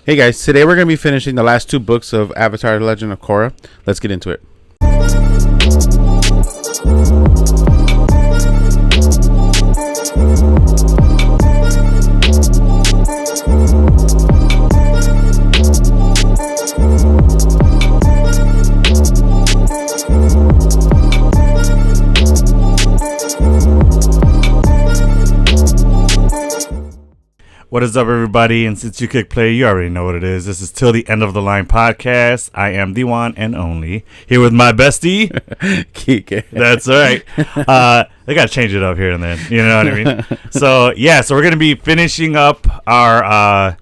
Hey guys, today we're going to be finishing the last two books of Avatar: The Legend of Korra. Let's get into it. What is up, everybody? And since you click play, you already know what it is. This is Till the End of the Line podcast. I am the one and only, here with my bestie, Kike. That's right. They got to change it up here and there. You know what I mean? So we're going to be finishing up our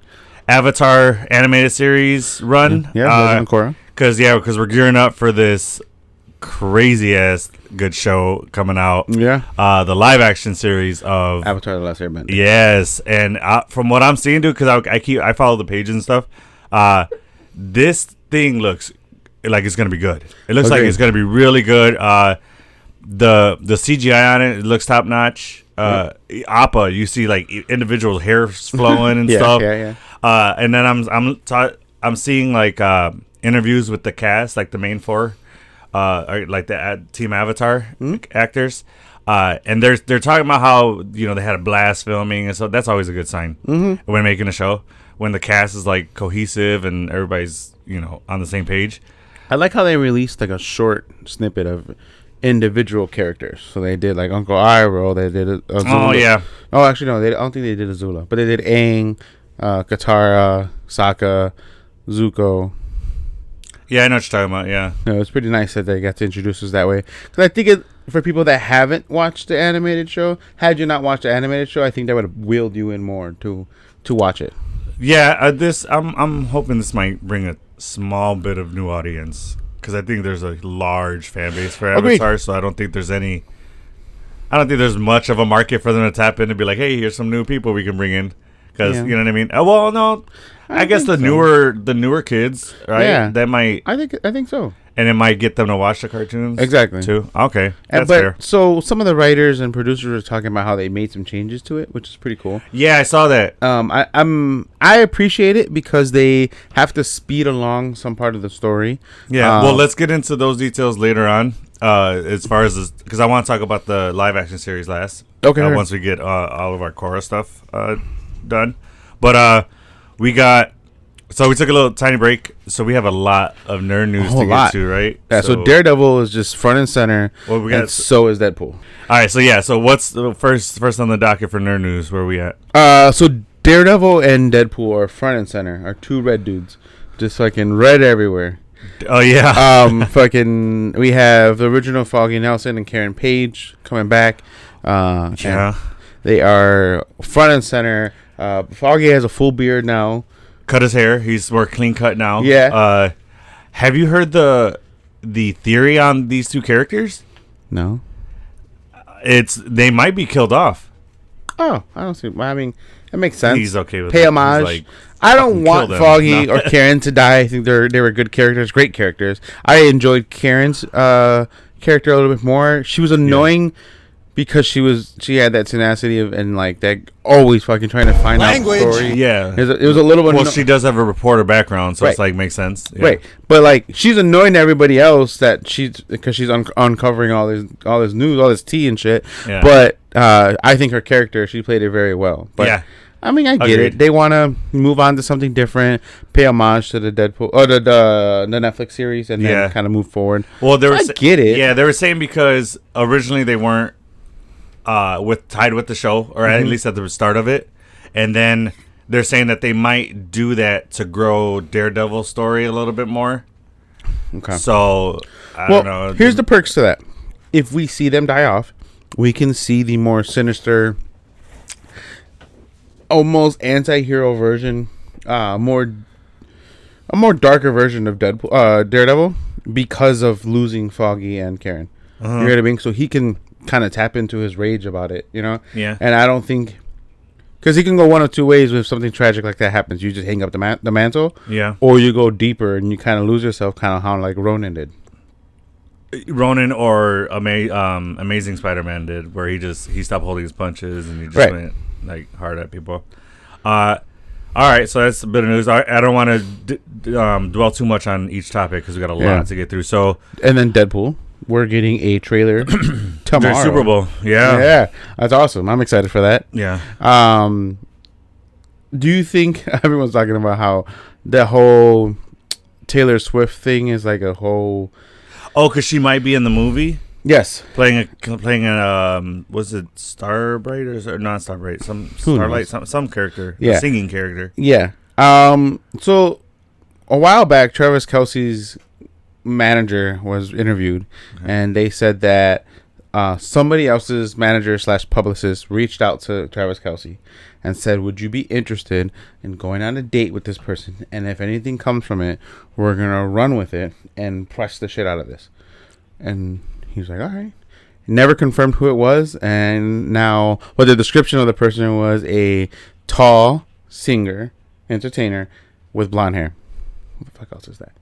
Avatar animated series run. Yeah, Legend of Korra. Because we're gearing up for this crazy-ass good show coming out. Yeah. The live-action series of Avatar: The Last Airbender. Yes, and from what I'm seeing, dude, because I follow the page and stuff. This thing looks like it's gonna be good. It looks like it's gonna be really good. The CGI on it looks top notch. Appa, you see like individual hairs flowing and stuff. Yeah. And then I'm seeing like interviews with the cast, like the main four, like the Team Avatar actors. And they're talking about how, they had a blast filming, and so that's always a good sign when making a show, when the cast is like cohesive and everybody's on the same page. I like how they released like a short snippet of individual characters. So they did like Uncle Iroh, they did Azula. Oh yeah. Oh, actually no, I don't think they did Azula, but they did Aang, Katara, Sokka, Zuko. Yeah, I know what you're talking about. Yeah, no, it's pretty nice that they got to introduce us that way. Because I think for people that haven't watched the animated show, had you not watched the animated show, I think that would have wheeled you in more to watch it. Yeah, I'm hoping this might bring a small bit of new audience, because I think there's a large fan base for Avatar. So I don't think there's much of a market for them to tap in and be like, hey, here's some new people we can bring in. Because you know what I mean. Well, no, I guess the newer kids, right? Yeah, that might. I think so. And it might get them to watch the cartoons. Exactly. Too. Okay, that's fair. So some of the writers and producers were talking about how they made some changes to it, which is pretty cool. Yeah, I saw that. I appreciate it because they have to speed along some part of the story. Yeah. Well, let's get into those details later on. As far as this, because I want to talk about the live action series last. Okay. Once we get all of our Korra stuff done, but we took a little tiny break, so we have a lot of nerd news to get to, right? Yeah, so Daredevil is just front and center. Well, and so is Deadpool. All right, so what's the first on the docket for nerd news? Where are we at? So Daredevil and Deadpool are front and center, are two red dudes, just fucking red everywhere. Oh yeah. We have the original Foggy Nelson and Karen Page coming back. Yeah. They are front and center. Foggy has a full beard now. Cut his hair. He's more clean cut now. Yeah. Have you heard the theory on these two characters? No. They might be killed off. Oh, I don't see. I mean, it makes sense. He's okay with Pay it. homage. Like, I don't want Foggy or Karen to die. I think they were good characters, great characters. I enjoyed Karen's character a little bit more. She was annoying because she had that tenacity and like that always fucking trying to find out the story. Yeah, it was a little bit. Well, she does have a reporter background, so right. It's like makes sense. Yeah. Right, but like she's annoying to everybody else because she's uncovering all this news, all this tea and shit. Yeah. But I think her character, she played it very well. But yeah. I mean, I get it. They want to move on to something different, pay homage to the Deadpool or the Netflix series, and then kind of move forward. Well, I get it. Yeah, they were saying because originally they weren't tied with the show, or at least at the start of it, and then they're saying that they might do that to grow Daredevil's story a little bit more. Okay. So I don't know. Here's the perks to that: if we see them die off, we can see the more sinister, almost anti-hero version, a more darker version of Daredevil, because of losing Foggy and Karen. You know what I mean? So he can kind of tap into his rage about it, Yeah. And I don't think, because he can go one of two ways if something tragic like that happens. You just hang up the mantle, or you go deeper and you kind of lose yourself, kind of how like Ronan did. Ronan or Amazing Spider-Man did, where he stopped holding his punches and he just went like hard at people. All right, so that's a bit of news. I don't want to dwell too much on each topic because we got a lot to get through. So, and then Deadpool, we're getting a trailer tomorrow. Super Bowl, yeah, that's awesome. I'm excited for that. Yeah. Do you think everyone's talking about how the whole Taylor Swift thing is like a whole? Oh, because she might be in the movie. Yes, playing a was it Starbright or not Starbright? Some Starlight, some character, a singing character. Yeah. So a while back, Travis Kelce's manager was interviewed, and they said that somebody else's manager / publicist reached out to Travis Kelce and said, "Would you be interested in going on a date with this person? And if anything comes from it, we're gonna run with it and press the shit out of this." And he was like, all right. Never confirmed who it was. And now, well, the description of the person was a tall singer, entertainer with blonde hair. What the fuck else is that?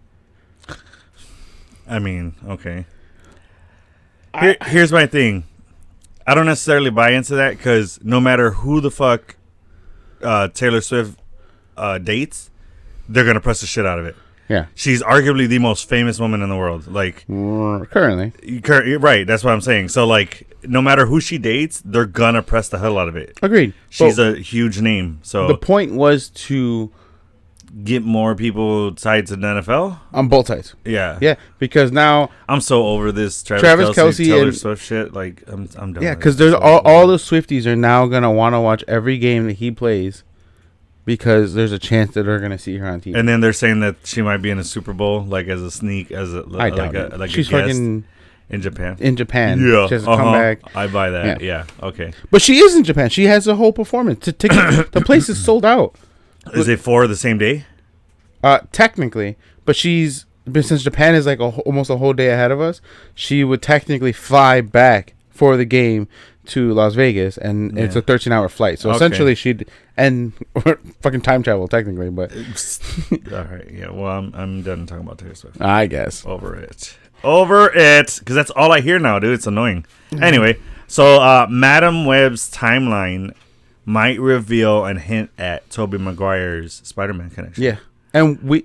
I mean, okay. Here's my thing. I don't necessarily buy into that because no matter who the fuck Taylor Swift dates, they're going to press the shit out of it. Yeah, she's arguably the most famous woman in the world. Like currently, right? That's what I'm saying. So like, no matter who she dates, they're gonna press the hell out of it. Agreed. She's a huge name. So the point was to get more people tied to the NFL on both sides. Yeah, because now I'm so over this Travis Kelce Taylor Swift shit. Like I'm done. Yeah, because there's all the Swifties are now gonna want to watch every game that he plays. Because there's a chance that they're gonna see her on TV, and then they're saying that she might be in a Super Bowl, like as a sneak, I doubt it. Like she's fucking in Japan. Yeah, she has to come back. I buy that. Yeah, okay. But she is in Japan. She has a whole performance. The place is sold out. Is it for the same day? Technically, but since Japan is like almost a whole day ahead of us, she would technically fly back for the game to Las Vegas, and it's a 13-hour flight. So essentially, and fucking time travel technically, but all right, yeah. Well, I'm done talking about Taylor Swift. I guess over it, because that's all I hear now, dude. It's annoying. Anyway, so Madam Web's timeline might reveal and hint at Tobey Maguire's Spider-Man connection. Yeah, and we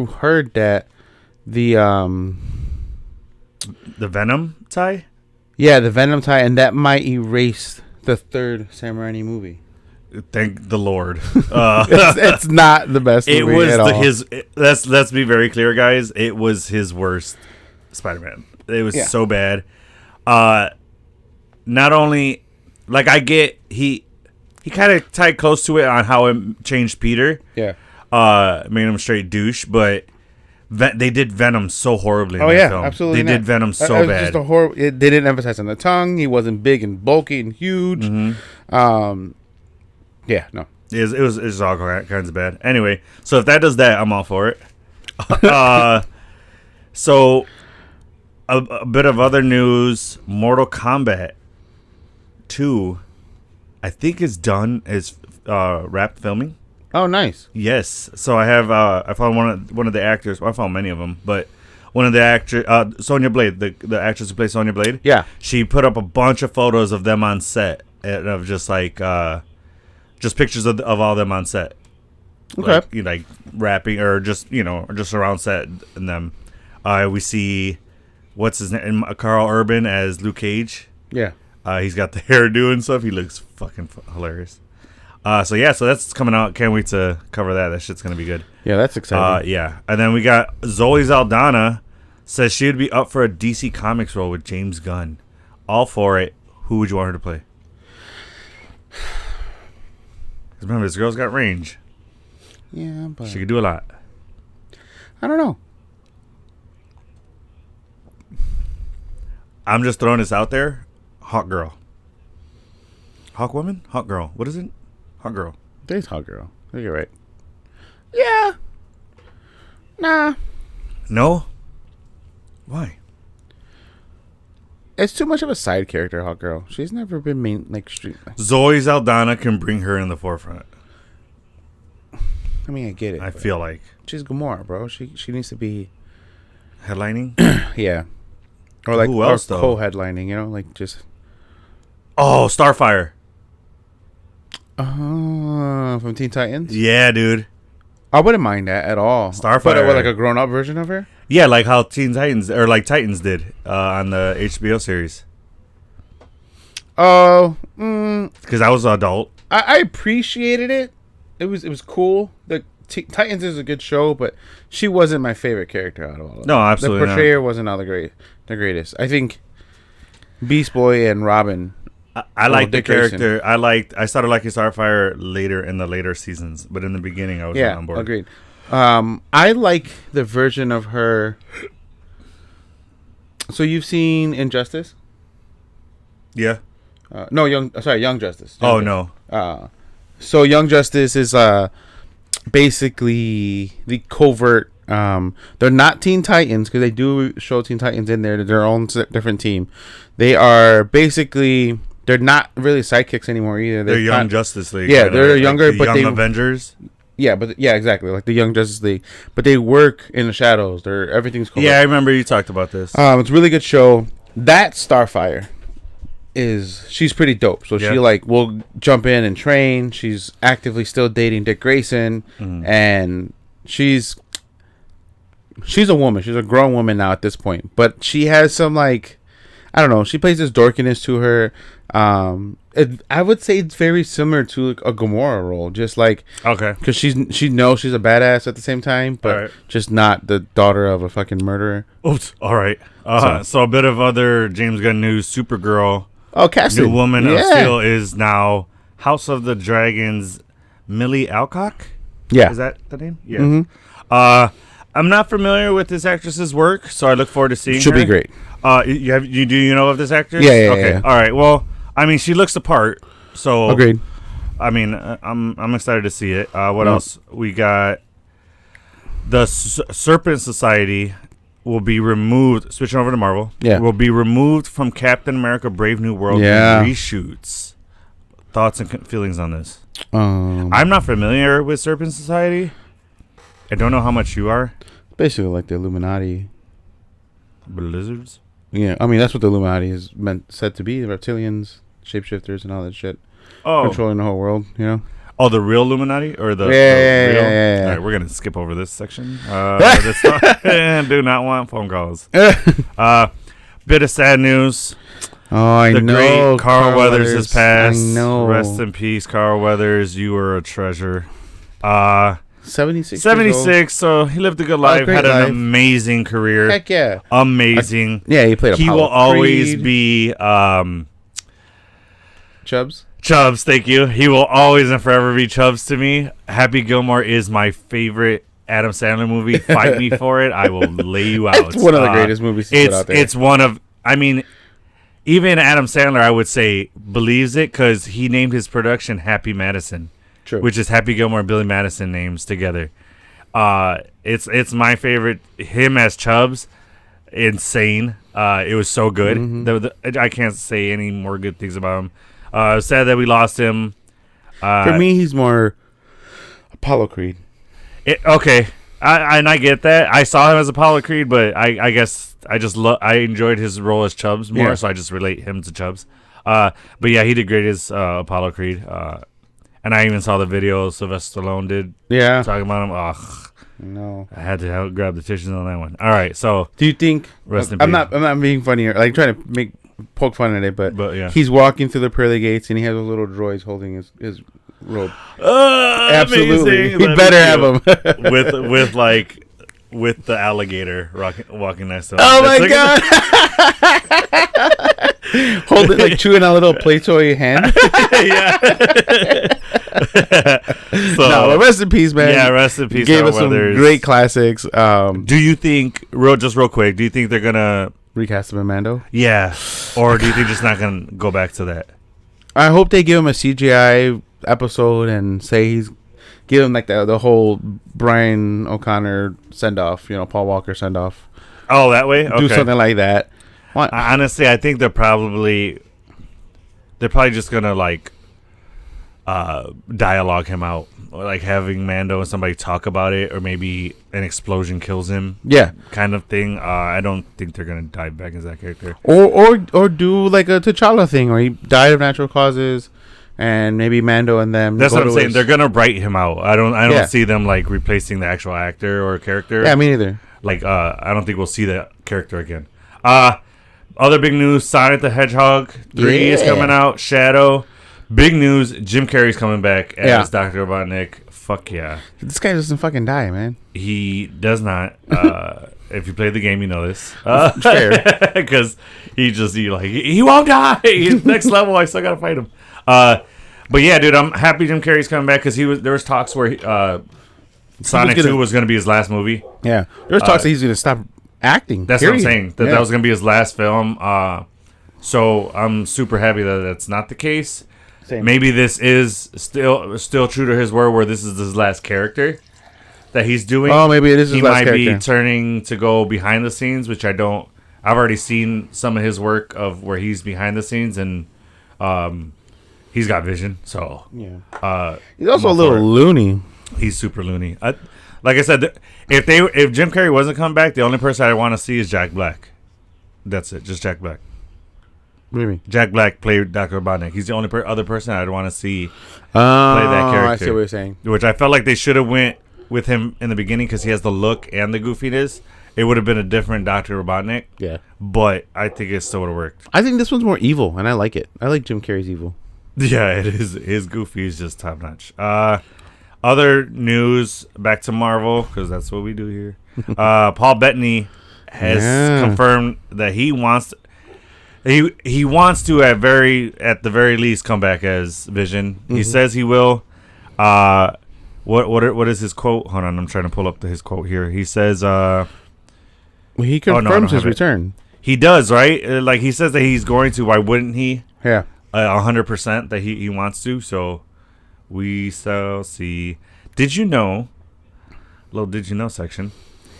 heard that the Venom tie. Yeah, the Venom tie, and that might erase the third Sam Raimi movie. Thank the Lord. It's not the best movie. It was at all. Let's be very clear, guys. It was his worst Spider-Man. It was so bad. Not only, like, I get he kind of tied close to it on how it changed Peter. Yeah. Made him a straight douche, but they did Venom so horribly in that film. Absolutely. They did Venom so bad. Just they didn't emphasize on the tongue. He wasn't big and bulky and huge. Mm-hmm. Yeah, no. It was all kinds of bad. Anyway, so if that does that, I'm all for it. So a bit of other news: Mortal Kombat 2, I think is done. Is wrapped filming. Oh, nice. Yes. So I have I found one of the actors. Well, I found many of them, but one of the actors, Sonya Blade, the actress who plays Sonya Blade. Yeah. She put up a bunch of photos of them on set, and of just like just pictures of all them on set. Okay. Like rapping or just around set and them. We see what's his name, Carl Urban as Luke Cage. Yeah. He's got the hairdo and stuff. He looks fucking hilarious. So that's coming out. Can't wait to cover that. That shit's gonna be good. Yeah, that's exciting. Yeah, and then we got Zoe Saldana says she would be up for a DC Comics role with James Gunn. All for it. Who would you want her to play? Because remember, this girl's got range. Yeah, but she could do a lot. I don't know. I'm just throwing this out there. Hawk girl. Hawk woman? Hawk girl. What is it? Hot girl. There's hot girl. I think you're right. Yeah. Nah. No? Why? It's too much of a side character, hot girl. She's never been main, like, street. Zoe Saldana can bring her in the forefront. I mean, I get it. I feel like she's Gamora, bro. She needs to be headlining. Yeah. Or like who else, co-headlining, like just. Oh, Starfire. From Teen Titans. Yeah, dude. I wouldn't mind that at all. Starfire. But like a grown-up version of her. Yeah, like how Teen Titans or like Titans did on the HBO series. Oh, because I was an adult. I appreciated it. It was cool. The Titans is a good show, but she wasn't my favorite character out of all of them. No, absolutely The portrayer wasn't all the greatest. I think Beast Boy and Robin. I like the character. Grayson. I started liking Starfire in the later seasons, but in the beginning I was not on board. Agreed. I like the version of her. So you've seen Injustice? Yeah. Young Justice. No. So Young Justice is basically the covert. They're not Teen Titans because they do show Teen Titans in there. They're their own different team. They are basically. They're not really sidekicks anymore either. They're Young Justice League. Yeah, they're younger, like the but Young Avengers. Yeah, exactly, like the Young Justice League. But they work in the shadows. Everything's cool. Yeah, I remember you talked about this. It's a really good show. That Starfire she's pretty dope. So she will jump in and train. She's actively still dating Dick Grayson, and she's a woman. She's a grown woman now at this point. But she has some I don't know. She plays this dorkiness to her. I would say it's very similar to a Gamora role, just because she knows she's a badass at the same time, but just not the daughter of a fucking murderer. Oops. All right. So a bit of other James Gunn news. Supergirl. Oh, casting. New Woman of Steel is now House of the Dragons. Millie Alcock. Yeah. Is that the name? Yeah. Mm-hmm. I'm not familiar with this actress's work, so I look forward to seeing her. She'll be great. Do you know of this actress? Yeah. Okay. Yeah. All right. Well, I mean, she looks the part. So agreed. I mean, I'm excited to see it. What else? We got the Serpent Society will be removed. Switching over to Marvel. Yeah. Will be removed from Captain America: Brave New World reshoots. Thoughts and feelings on this? I'm not familiar with Serpent Society. I don't know how much you are. Basically, like the Illuminati. Blizzards. Yeah, I mean that's what the Illuminati is said to be: the reptilians, shapeshifters, and all that shit. Controlling the whole world. You know. Oh, the real Illuminati or the real? Yeah. All right, we're gonna skip over this section. Do not want phone calls. Bit of sad news. Oh, I know. The great Carl Weathers has passed. I know. Rest in peace, Carl Weathers. You were a treasure. 76. 76. So he lived a good life. Had an amazing career. Heck yeah. Amazing. He played. He will always be. Chubbs. Chubbs, thank you. He will always and forever be Chubbs to me. Happy Gilmore is my favorite Adam Sandler movie. Fight me for it. I will lay you out. It's one of the greatest movies he's put out there. It's one of. I mean, even Adam Sandler, I would say, believes it because he named his production Happy Madison. True. Which is Happy Gilmore and Billy Madison names together. It's my favorite. Him as Chubbs, insane. It was so good. Mm-hmm. I can't say any more good things about him. Sad that we lost him. For me, he's more Apollo Creed. Okay, I get that. I saw him as Apollo Creed, but I guess I enjoyed his role as Chubbs more, so I just relate him to Chubbs. But yeah, he did great as Apollo Creed. And I even saw the video Sylvester Stallone did. Yeah. Talking about him. Ugh. No. I had to grab the tissues on that one. All right. So. Do you think? Rest in I'm peace. not being funny or trying to poke fun at it, but yeah. He's walking through the pearly gates and he has those little droids holding his robe. Absolutely. Amazing. He better have them. with the alligator walking next to him. Oh my god. Hold it like chewing a little play toy hand. Yeah. No, rest in peace, man. Yeah, rest in peace. Gave us some great classics. Do you think, real quick, do you think they're gonna recast him in Mando? Yeah, or do you think just not gonna go back to that? I hope they give him a CGI episode and give him like the whole Brian O'Connor send off. Paul Walker send off. Oh, that way. Okay. Do something like that. Honestly, I think they're probably just gonna dialogue him out, or like having Mando and somebody talk about it, or maybe an explosion kills him. Yeah, kind of thing. I don't think they're gonna dive back into that character, or do like a T'Challa thing, where he died of natural causes, and maybe Mando and them. That's what I'm saying. They're gonna write him out. I don't see them like replacing the actual actor or character. Yeah, me neither. Like, I don't think we'll see that character again. Other big news: Sonic the Hedgehog 3 is coming out. Shadow. Big news: Jim Carrey's coming back as Dr. Robotnik. Fuck yeah! This guy doesn't fucking die, man. He does not. If you played the game, you know this. Because he won't die. He's next level. I still gotta fight him. But yeah, dude, I'm happy Jim Carrey's coming back because there was talks where Sonic 2 was gonna be his last movie. Yeah, there was talks that he's gonna stop acting. That's what I'm saying. That was gonna be his last film. So I'm super happy that that's not the case. Same. Maybe this is still true to his word, where this is his last character that he's doing. Oh, maybe it is his last character. He might be turning to go behind the scenes, which I don't. I've already seen some of his work of where he's behind the scenes, and he's got vision. So yeah, he's also a little loony. He's super loony. Like I said, if Jim Carrey wasn't coming back, the only person I want to see is Jack Black. That's it, just Jack Black. What do you mean? Jack Black played Dr. Robotnik. He's the only other person I'd want to see play that character. I see what you're saying. Which I felt like they should have went with him in the beginning because he has the look and the goofiness. It would have been a different Dr. Robotnik. Yeah. But I think it still would have worked. I think this one's more evil, and I like it. I like Jim Carrey's evil. Yeah, it is. His goofy is just top notch. Other news, back to Marvel, because that's what we do here. Paul Bettany has confirmed that he wants to at the very least come back as Vision. Mm-hmm. He says he will. What is his quote? Hold on, I'm trying to pull up his quote here. He says he confirms his return. He does, right? Like he says that he's going to. Why wouldn't he? Yeah. 100% that he wants to. So we shall see. Did you know? Little did you know section.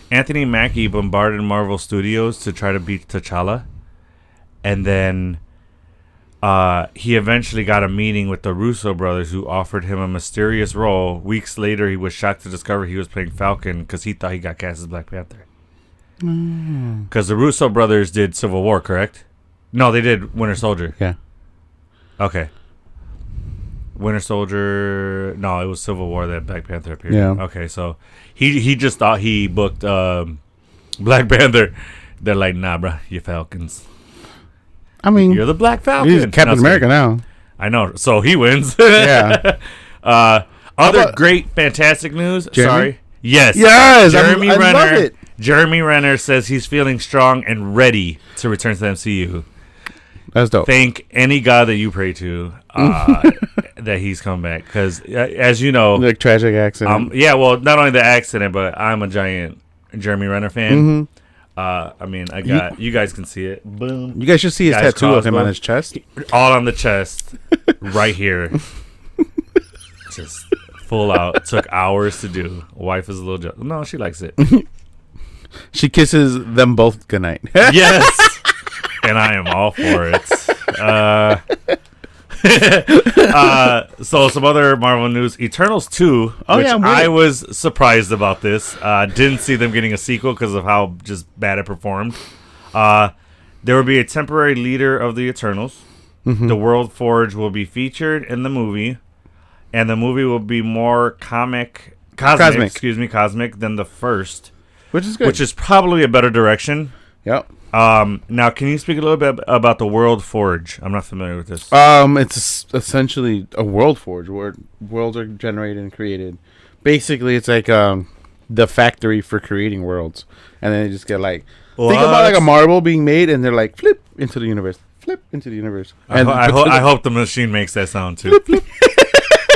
Anthony Mackie bombarded Marvel Studios to try to beat T'Challa. And then he eventually got a meeting with the Russo brothers, who offered him a mysterious role. Weeks later, he was shocked to discover he was playing Falcon because he thought he got cast as Black Panther. Because the Russo brothers did Civil War, correct? No, they did Winter Soldier. Yeah. Okay. Winter Soldier. No, it was Civil War that Black Panther appeared. Yeah. Okay, so he just thought he booked Black Panther. They're like, nah, bro, you Falcons. I mean, you're the Black Falcon. He's Captain America now. I know. So he wins. Yeah. Other great, fantastic news. Jeremy? Sorry. Yes. Jeremy Renner. I love it. Jeremy Renner says he's feeling strong and ready to return to the MCU. That's dope. Thank any god that you pray to that he's come back. Because, as you know... Like tragic accident. Yeah, well, not only the accident, but I'm a giant Jeremy Renner fan. Mm-hmm. I mean, you guys can see it. Boom. You guys should see his tattoo of him on his chest. All on the chest, right here. Just full out. Took hours to do. Wife is a little jealous. No, she likes it. She kisses them both goodnight. Yes, and I am all for it. So some other Marvel news: Eternals 2. I was surprised about this. Didn't see them getting a sequel because of how just bad it performed. There will be a temporary leader of the Eternals. Mm-hmm. The World Forge will be featured in the movie, and the movie will be more cosmic than the first, which is good. Which is probably a better direction. Yep. Now, can you speak a little bit about the World Forge? I'm not familiar with this. It's essentially a world forge where worlds are generated and created. Basically, it's like the factory for creating worlds, and then they just get like think about like a marble being made, and they're like flip into the universe. And I hope the machine makes that sound too. Flip, flip.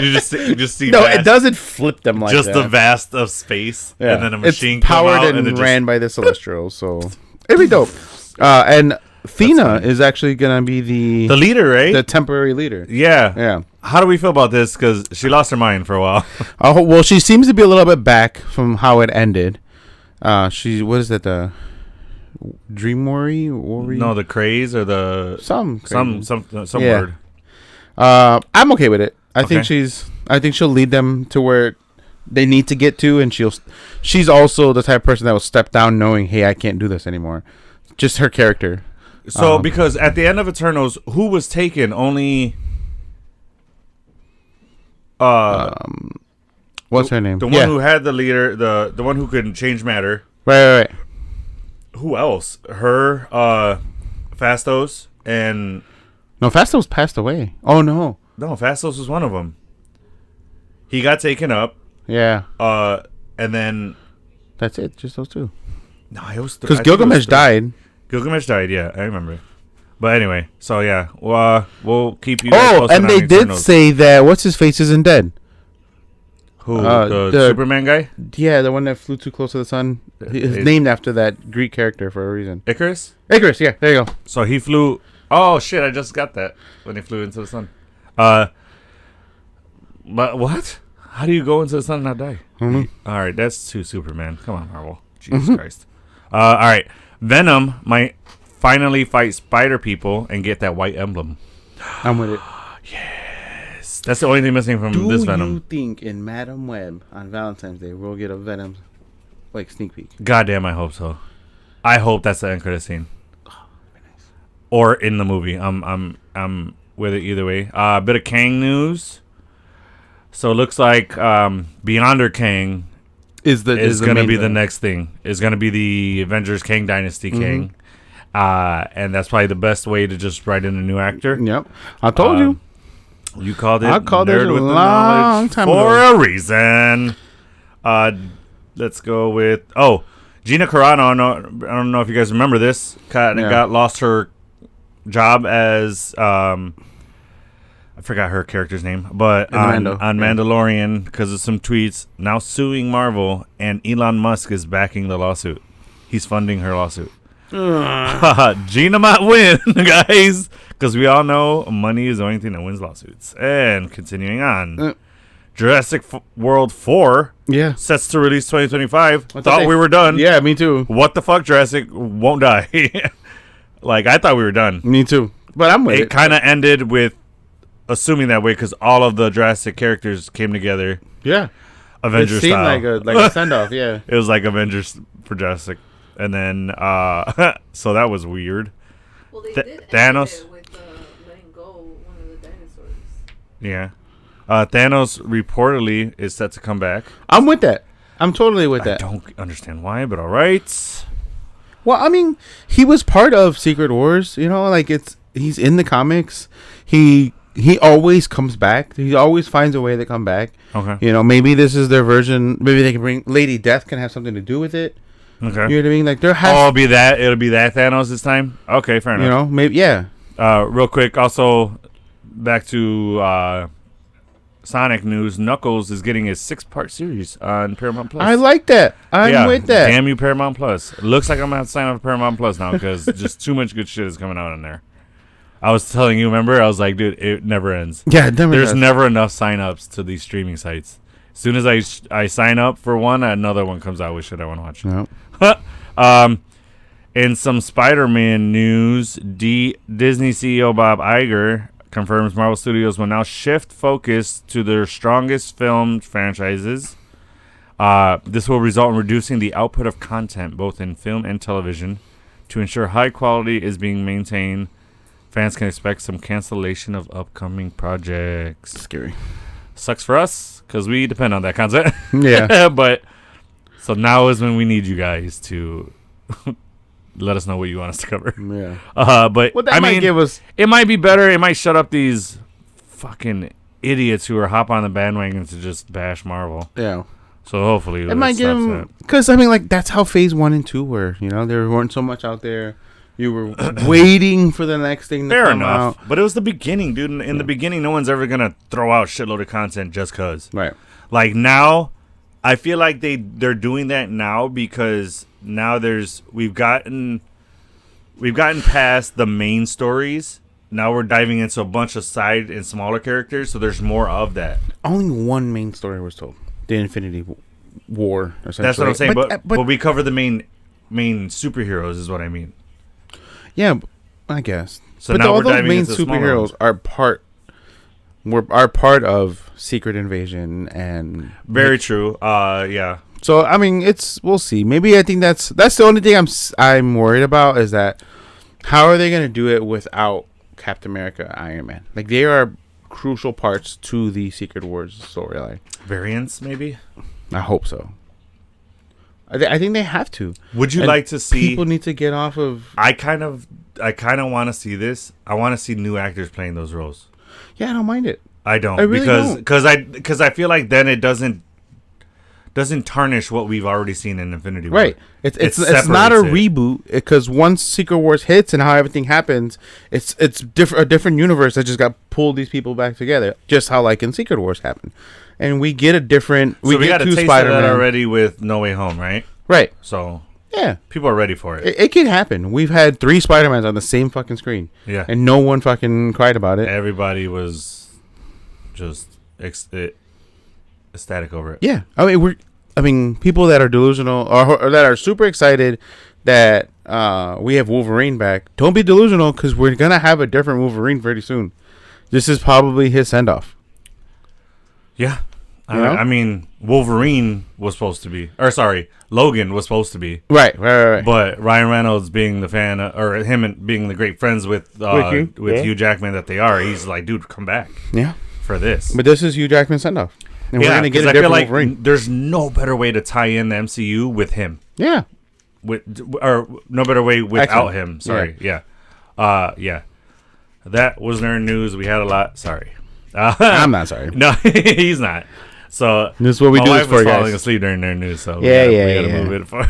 You just see. No, it doesn't flip them like just that. Just the vast of space, and then a machine it's powered and ran by the Celestials, so it'd be dope. And Thena is actually gonna be the leader, right? The temporary leader. Yeah. How do we feel about this? Because she lost her mind for a while. Well, she seems to be a little bit back from how it ended. What is that? The Dream Worry? No, the craze or the some yeah. word. I'm okay with it. I think she'll lead them to where they need to get to, and she's also the type of person that will step down knowing, hey, I can't do this anymore. Just her character. So because at the end of Eternals, who was taken? Only What's her name? The one who had the leader, the one who could change matter. Right. Who else? Her, Fastos, and No, Fastos passed away. Oh no. no, Fastos was one of them. He got taken up. Yeah. And then That's it. Just those two. no, it was Because Gilgamesh died. Gilgamesh died. Yeah, I remember. But anyway, so yeah, we'll keep you guys Oh, posted and on they the did Eternals. say that what's his face isn't dead. Who the Superman guy? Yeah, the one that flew too close to the sun. He's Is- named after that Greek character for a reason. Icarus. Icarus. Yeah, there you go. So he flew. Oh shit! I just got that when he flew into the sun. But what? How do you go into the sun and not die? Mhm. All right, that's too Superman. Come on, Marvel. Jesus Christ. All right, Venom might finally fight Spider People and get that white emblem. I'm with it. That's the only thing missing from Do this you Venom. think in Madam Web on Valentine's Day we'll get a Venom like sneak peek? Goddamn, I hope so. I hope that's the end credit scene. Or in the movie. I'm with it either way. A bit of Kang news. So it looks like Beyonder Kang is going to be the next thing. Is going to be the Avengers Kang Dynasty Kang. And that's probably the best way to just write in a new actor. Yep. I told you. You called it. I called it Nerd a with the long knowledge time for ago. a reason. Let's go with Gina Carano. I don't know if you guys remember this. Got lost her job as I forgot her character's name, but on Mandalorian because of some tweets. Now suing Marvel, and Elon Musk is backing the lawsuit. He's funding her lawsuit. Gina might win, guys, because we all know money is the only thing that wins lawsuits. And continuing on, Jurassic World 4 sets to release 2025. Thought we were done. Yeah, me too. What the fuck? Jurassic won't die. Like, I thought we were done. Me too. But I'm with it. It kind of ended with assuming that way because all of the Jurassic characters came together. Yeah. Avengers It seemed style. like a send off. Yeah. It was like Avengers for Jurassic. And then, so that was weird. Well, they did Thanos. end it with letting go one of the dinosaurs. Yeah. Thanos reportedly is set to come back. I'm with that. I'm totally with that. I don't understand why, but all right. Well, I mean, he was part of Secret Wars. You know, like he's in the comics. He always comes back. He always finds a way to come back. Okay. You know, maybe this is their version. Maybe they can bring Lady Death can have something to do with it. Okay. You know what I mean? Like there has. It'll be that Thanos this time. Okay, fair enough. You know, maybe yeah. Real quick, also back to Sonic news. Knuckles is getting his 6-part series on Paramount Plus. I like that. I'm with that. Damn you, Paramount Plus. It looks like I'm gonna have to sign up for Paramount Plus now because just too much good shit is coming out in there. I was telling you, remember? I was like, dude, it never ends. Yeah, it never There's does. never enough sign-ups to these streaming sites. As soon as I sign up for one, another one comes out with shit I want to watch. No. In some Spider-Man news, Disney CEO Bob Iger confirms Marvel Studios will now shift focus to their strongest film franchises. This will result in reducing the output of content, both in film and television, to ensure high quality is being maintained. Fans can expect some cancellation of upcoming projects. Scary. Sucks for us because we depend on that content. Yeah. But so now is when we need you guys to let us know what you want us to cover. Yeah. But Well, that I might mean, give us. it might be better. It might shut up these fucking idiots who are hop on the bandwagon to just bash Marvel. Yeah. So hopefully It might give them because I mean, like that's how Phase 1 and 2 were. You know, there weren't so much out there. You were waiting for the next thing to Fair come enough. out. But it was the beginning, dude. In the beginning, no one's ever gonna throw out shitload of content just cause. Right. Like now, I feel like they're doing that now because now we've gotten past the main stories. Now we're diving into a bunch of side and smaller characters, so there's more of that. Only one main story was told: the Infinity War. That's what I'm saying. But but we cover the main superheroes, is what I mean. yeah, I guess. So but now all we're those diving main into the smaller superheroes ones. are part of Secret Invasion and Very true. Yeah. So I mean, we'll see. Maybe I think that's the only thing I'm worried about is that how are they going to do it without Captain America, Iron Man? Like they are crucial parts to the Secret Wars storyline. Variants, maybe. I hope so. I think they have to. Would you And like to see? people need to get off of? I kind of want to see this. I want to see new actors playing those roles. Yeah, I don't mind it. I don't I really don't. because I feel like then it doesn't tarnish what we've already seen in Infinity War. Right. It's not a separates it. reboot because once Secret Wars hits and how everything happens, it's a different universe that just got pulled these people back together. Just how like in Secret Wars happened, and we get a different. So we get got a two taste of Spider-Man that already with No Way Home, right? Right. So Yeah. people are ready for it. It can happen. We've had 3 Spider-Mans on the same fucking screen. Yeah. And no one fucking cried about it. Everybody was just ecstatic over it. Yeah. I mean, people that are delusional or that are super excited that we have Wolverine back, don't be delusional because we're going to have a different Wolverine pretty soon. This is probably his send-off. Yeah. You know? I mean, Wolverine was supposed to be, or sorry, Logan was supposed to be. Right. But Ryan Reynolds being the fan, or him and being the great friends with Hugh Jackman that they are, he's like, dude, come back. Yeah. For this. But this is Hugh Jackman's send-off. And we're going to get a different Wolverine. There's no better way to tie in the MCU with him. Yeah. Or no better way without Excellent. him. Sorry. Yeah. Yeah. That was nerd news. We had a lot. Sorry. I'm not sorry. No, he's not. So this is what we do this for, guys. Falling asleep during nerd news. So we gotta move it for.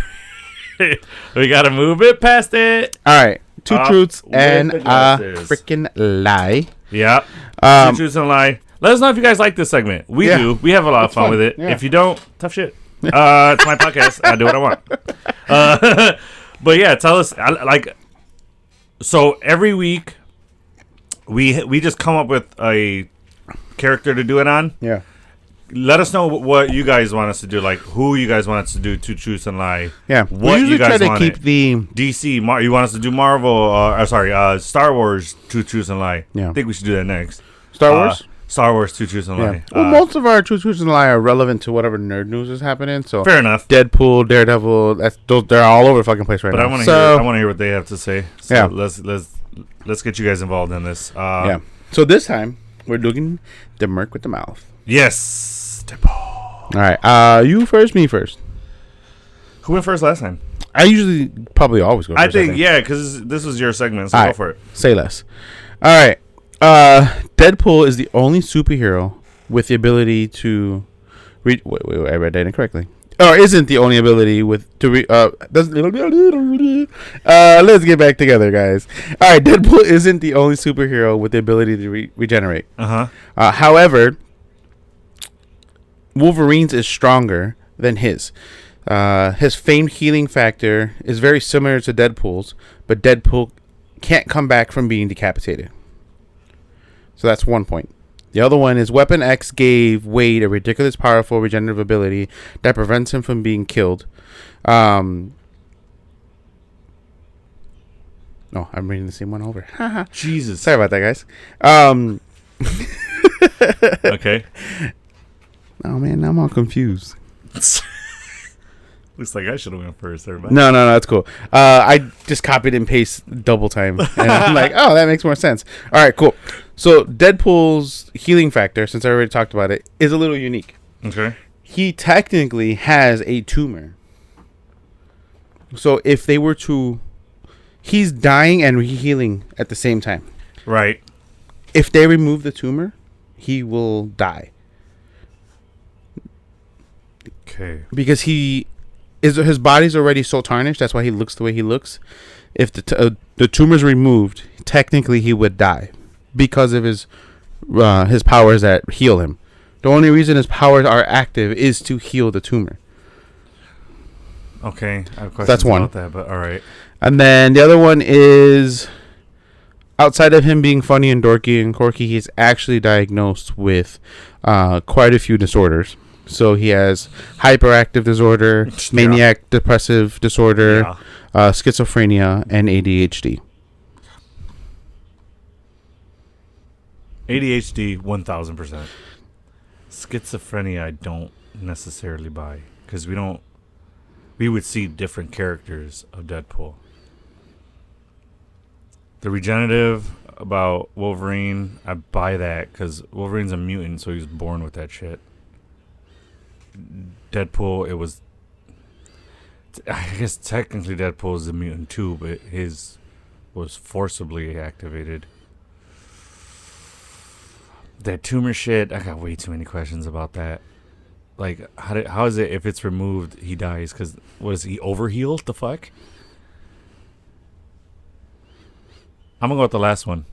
We gotta move it past it. All right. 2 truths with and the a glasses. freaking lie. Yeah. 2 truths and a lie. Let us know if you guys like this segment. We do. We have a lot of fun with it. Yeah. If you don't, tough shit. It's my podcast. I do what I want. But yeah, tell us. So every week, we just come up with a character to do it on. Yeah. Let us know what you guys want us to do. Like who you guys want us to do 2 truths and lie. Yeah. What we usually you guys try to want keep the DC. You want us to do Marvel? Star Wars 2 truths and lie. Yeah. I think we should do that next. Star Wars. Star Wars 2 truths and Yeah. lie. Well, most of our truths and lie are relevant to whatever nerd news is happening. So fair enough. Deadpool, Daredevil, they're all over the fucking place right but now. I want to hear what they have to say. So yeah. Let's get you guys involved in this. Yeah. So this time we're doing the Merc with the mouth. Yes. All right. You first, me first. Who went first last time? I usually probably always go first. I think yeah, because this was your segment, so all go right. for it. Say less. All right. Deadpool is the only superhero with the ability to read. Wait, I read that incorrectly. Or isn't the only ability with to read. Let's get back together, guys. All right, Deadpool isn't the only superhero with the ability to regenerate. However, Wolverine's is stronger than his. His famed healing factor is very similar to Deadpool's, but Deadpool can't come back from being decapitated. So that's one point. The other one is Weapon X gave Wade a ridiculous powerful regenerative ability that prevents him from being killed. No, I'm reading the same one over. Jesus. Sorry about that, guys. Okay. Oh, man, now I'm all confused. Looks like I should have went first, everybody. No, that's cool. I just copied and pasted double time. And I'm like, oh, that makes more sense. All right, cool. So Deadpool's healing factor, since I already talked about it, is a little unique. Okay. He technically has a tumor. So if they were to... He's dying and healing at the same time. Right. If they remove the tumor, he will die. Okay. Because his body's already so tarnished. That's why he looks the way he looks. If the tumor's removed, technically he would die because of his powers that heal him. The only reason his powers are active is to heal the tumor. Okay, I have questions That's one. about that, but all right. And then the other one is, outside of him being funny and dorky and quirky, he's actually diagnosed with quite a few disorders. So he has hyperactive disorder, maniac depressive disorder, schizophrenia, and ADHD. ADHD, 1,000%. Schizophrenia, I don't necessarily buy because we would see different characters of Deadpool. The regenerative, about Wolverine, I buy that because Wolverine's a mutant, so he was born with that shit. Deadpool, it was. I guess technically Deadpool is a mutant too, but his was forcibly activated. That tumor shit, I got way too many questions about that. Like, how is it if it's removed, he dies? Because, was he overhealed? The fuck? I'm going to go with the last one.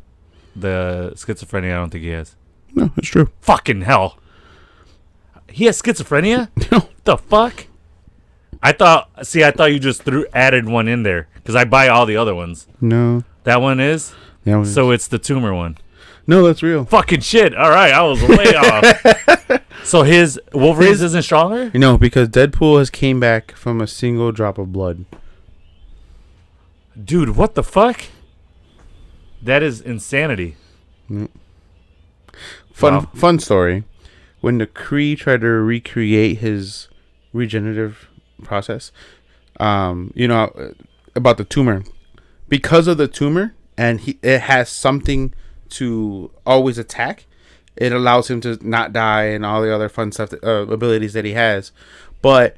The schizophrenia, I don't think he has. No, it's true. Fucking hell. He has schizophrenia? No. The fuck? I thought you just added one in there. Because I buy all the other ones. No. That one is? Yeah, so it's the tumor one. No, that's real. Fucking shit. All right, I was way off. So his Wolverine's isn't stronger? Because Deadpool has came back from a single drop of blood. Dude, what the fuck? That is insanity. Fun story. When the Kree tried to recreate his regenerative process, about the tumor. Because of the tumor, and it has something to always attack, it allows him to not die and all the other fun stuff, abilities that he has. But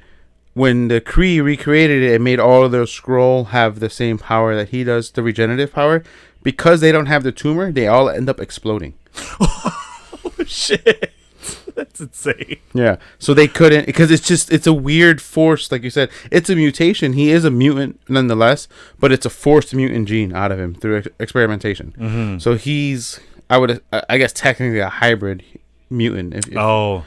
when the Kree recreated it, it made all of their Skrull have the same power that he does, the regenerative power. Because they don't have the tumor, they all end up exploding. Oh, shit. That's insane. Yeah. So they couldn't, because it's a weird force, like you said. It's a mutation. He is a mutant nonetheless, but it's a forced mutant gene out of him through experimentation. Mm-hmm. So he's, I guess, technically a hybrid mutant. Oh,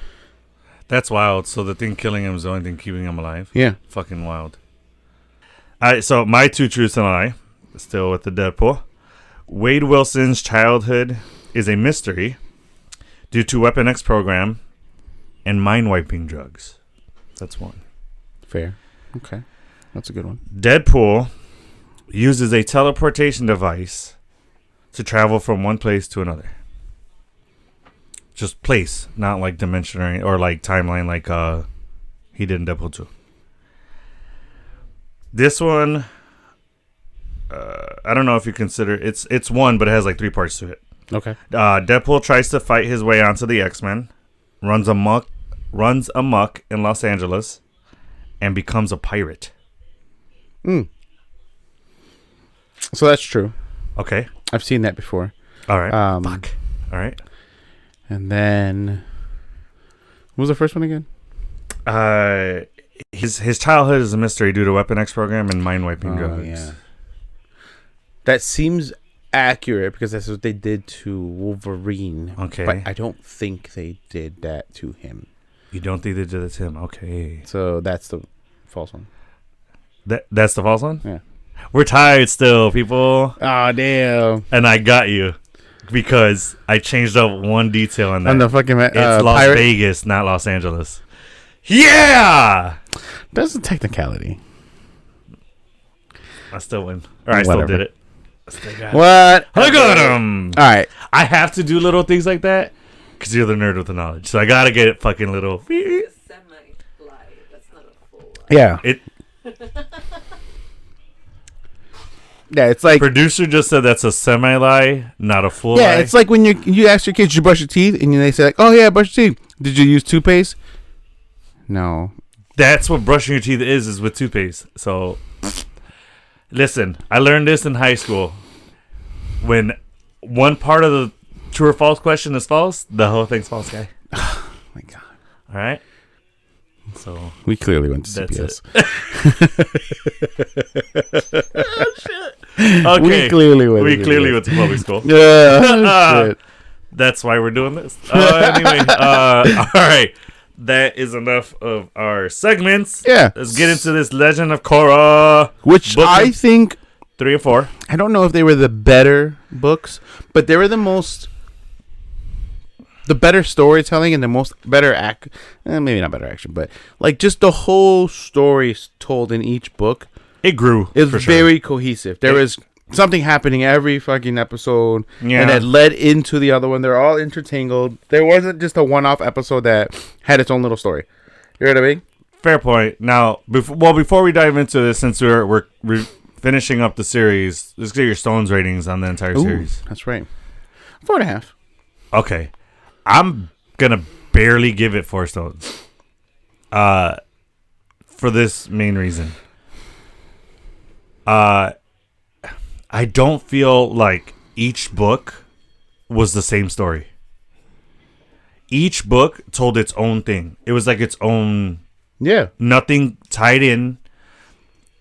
that's wild. So the thing killing him is the only thing keeping him alive? Yeah. Fucking wild. All right, so my two truths and a lie, still with the Deadpool. Wade Wilson's childhood is a mystery due to Weapon X program and mind-wiping drugs. That's one. Fair. Okay. That's a good one. Deadpool uses a teleportation device to travel from one place to another. Just place, not like dimension or like timeline like he did in Deadpool 2. This one, I don't know if you consider it's one, but it has like 3 parts to it. Okay. Deadpool tries to fight his way onto the X-Men, runs amok in Los Angeles, and becomes a pirate. So that's true. Okay. I've seen that before. All right. Fuck. All right. And then, what was the first one again? His childhood is a mystery due to Weapon X program and mind-wiping drugs. Yeah. That seems accurate because that's what they did to Wolverine. Okay. But I don't think they did that to him. You don't think they did it to him? Okay. So that's the false one. That's the false one? Yeah. We're tired still, people. Oh, damn. And I got you because I changed up one detail in that. On the fucking it's Las pirate? Vegas, not Los Angeles. Yeah! That's a technicality. I still win. Or I still did it. What? I got him. All right. I have to do little things like that because you're the nerd with the knowledge. So I got to get it fucking little. It's a semi-lie. That's not a full lie. Yeah. Yeah, it's like Producer just said that's a semi-lie, not a full lie. Yeah, it's like when you ask your kids, "Did you brush your teeth?" and they say like, "Oh yeah, brush your teeth." Did you use toothpaste? No. That's what brushing your teeth is with toothpaste. So, listen, I learned this in high school. When one part of the true or false question is false, the whole thing's false, guy. Oh my God. All right? So we clearly went to that's CPS. Oh, shit. Okay. We clearly went to public school. Yeah. Shit. That's why we're doing this. Anyway, all right. That is enough of our segments. Yeah. Let's get into this Legend of Korra. Which I think 3 or 4. I don't know if they were the better books, but they were the better storytelling and the most better maybe not better action, but like just the whole story told in each book. It grew. It was very cohesive. There was something happening every fucking episode, and it led into the other one. They're all intertangled. There wasn't just a one-off episode that had its own little story. You know what I mean? Fair point. Now, before we dive into this, since we're finishing up the series. Let's get your Stones ratings on the entire series. That's right. 4.5. Okay. I'm going to barely give it 4 stones. For this main reason. I don't feel like each book was the same story. Each book told its own thing. It was like its own... Yeah. Nothing tied in.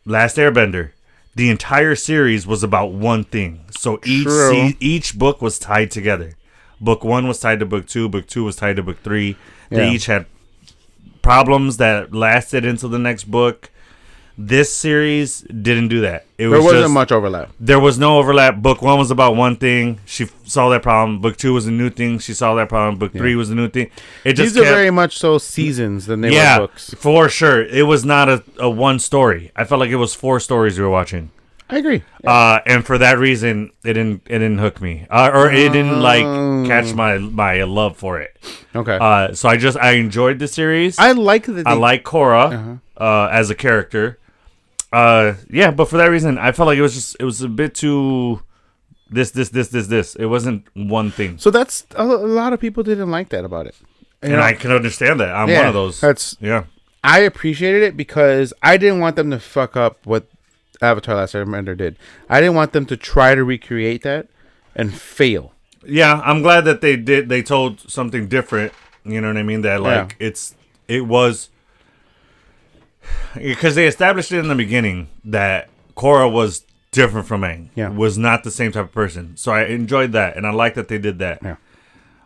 Last Airbender. The entire series was about one thing. So each book was tied together. Book 1 was tied to book 2. Book 2 was tied to book 3. They each had problems that lasted into the next book. This series didn't do that. There wasn't much overlap. There was no overlap. Book 1 was about one thing. She saw that problem. Book 2 was a new thing. She saw that problem. Book 3 was a new thing. These are very much so seasons than they were books. For sure. It was not a one story. I felt like it was 4 stories we were watching. I agree. And for that reason, it didn't hook me, or it didn't catch my love for it. Okay. So I enjoyed the series. I like Korra as a character. But for that reason, I felt like it was a bit too this. It wasn't one thing. So that's a lot of people didn't like that about it, and I can understand that. I'm one of those. I appreciated it because I didn't want them to fuck up what Avatar: Last Airbender did. I didn't want them to try to recreate that and fail. Yeah, I'm glad that they did. They told something different. You know what I mean? That it was. Because they established it in the beginning that Korra was different from Aang. Yeah. Was not the same type of person. So I enjoyed that, and I like that they did that. Yeah.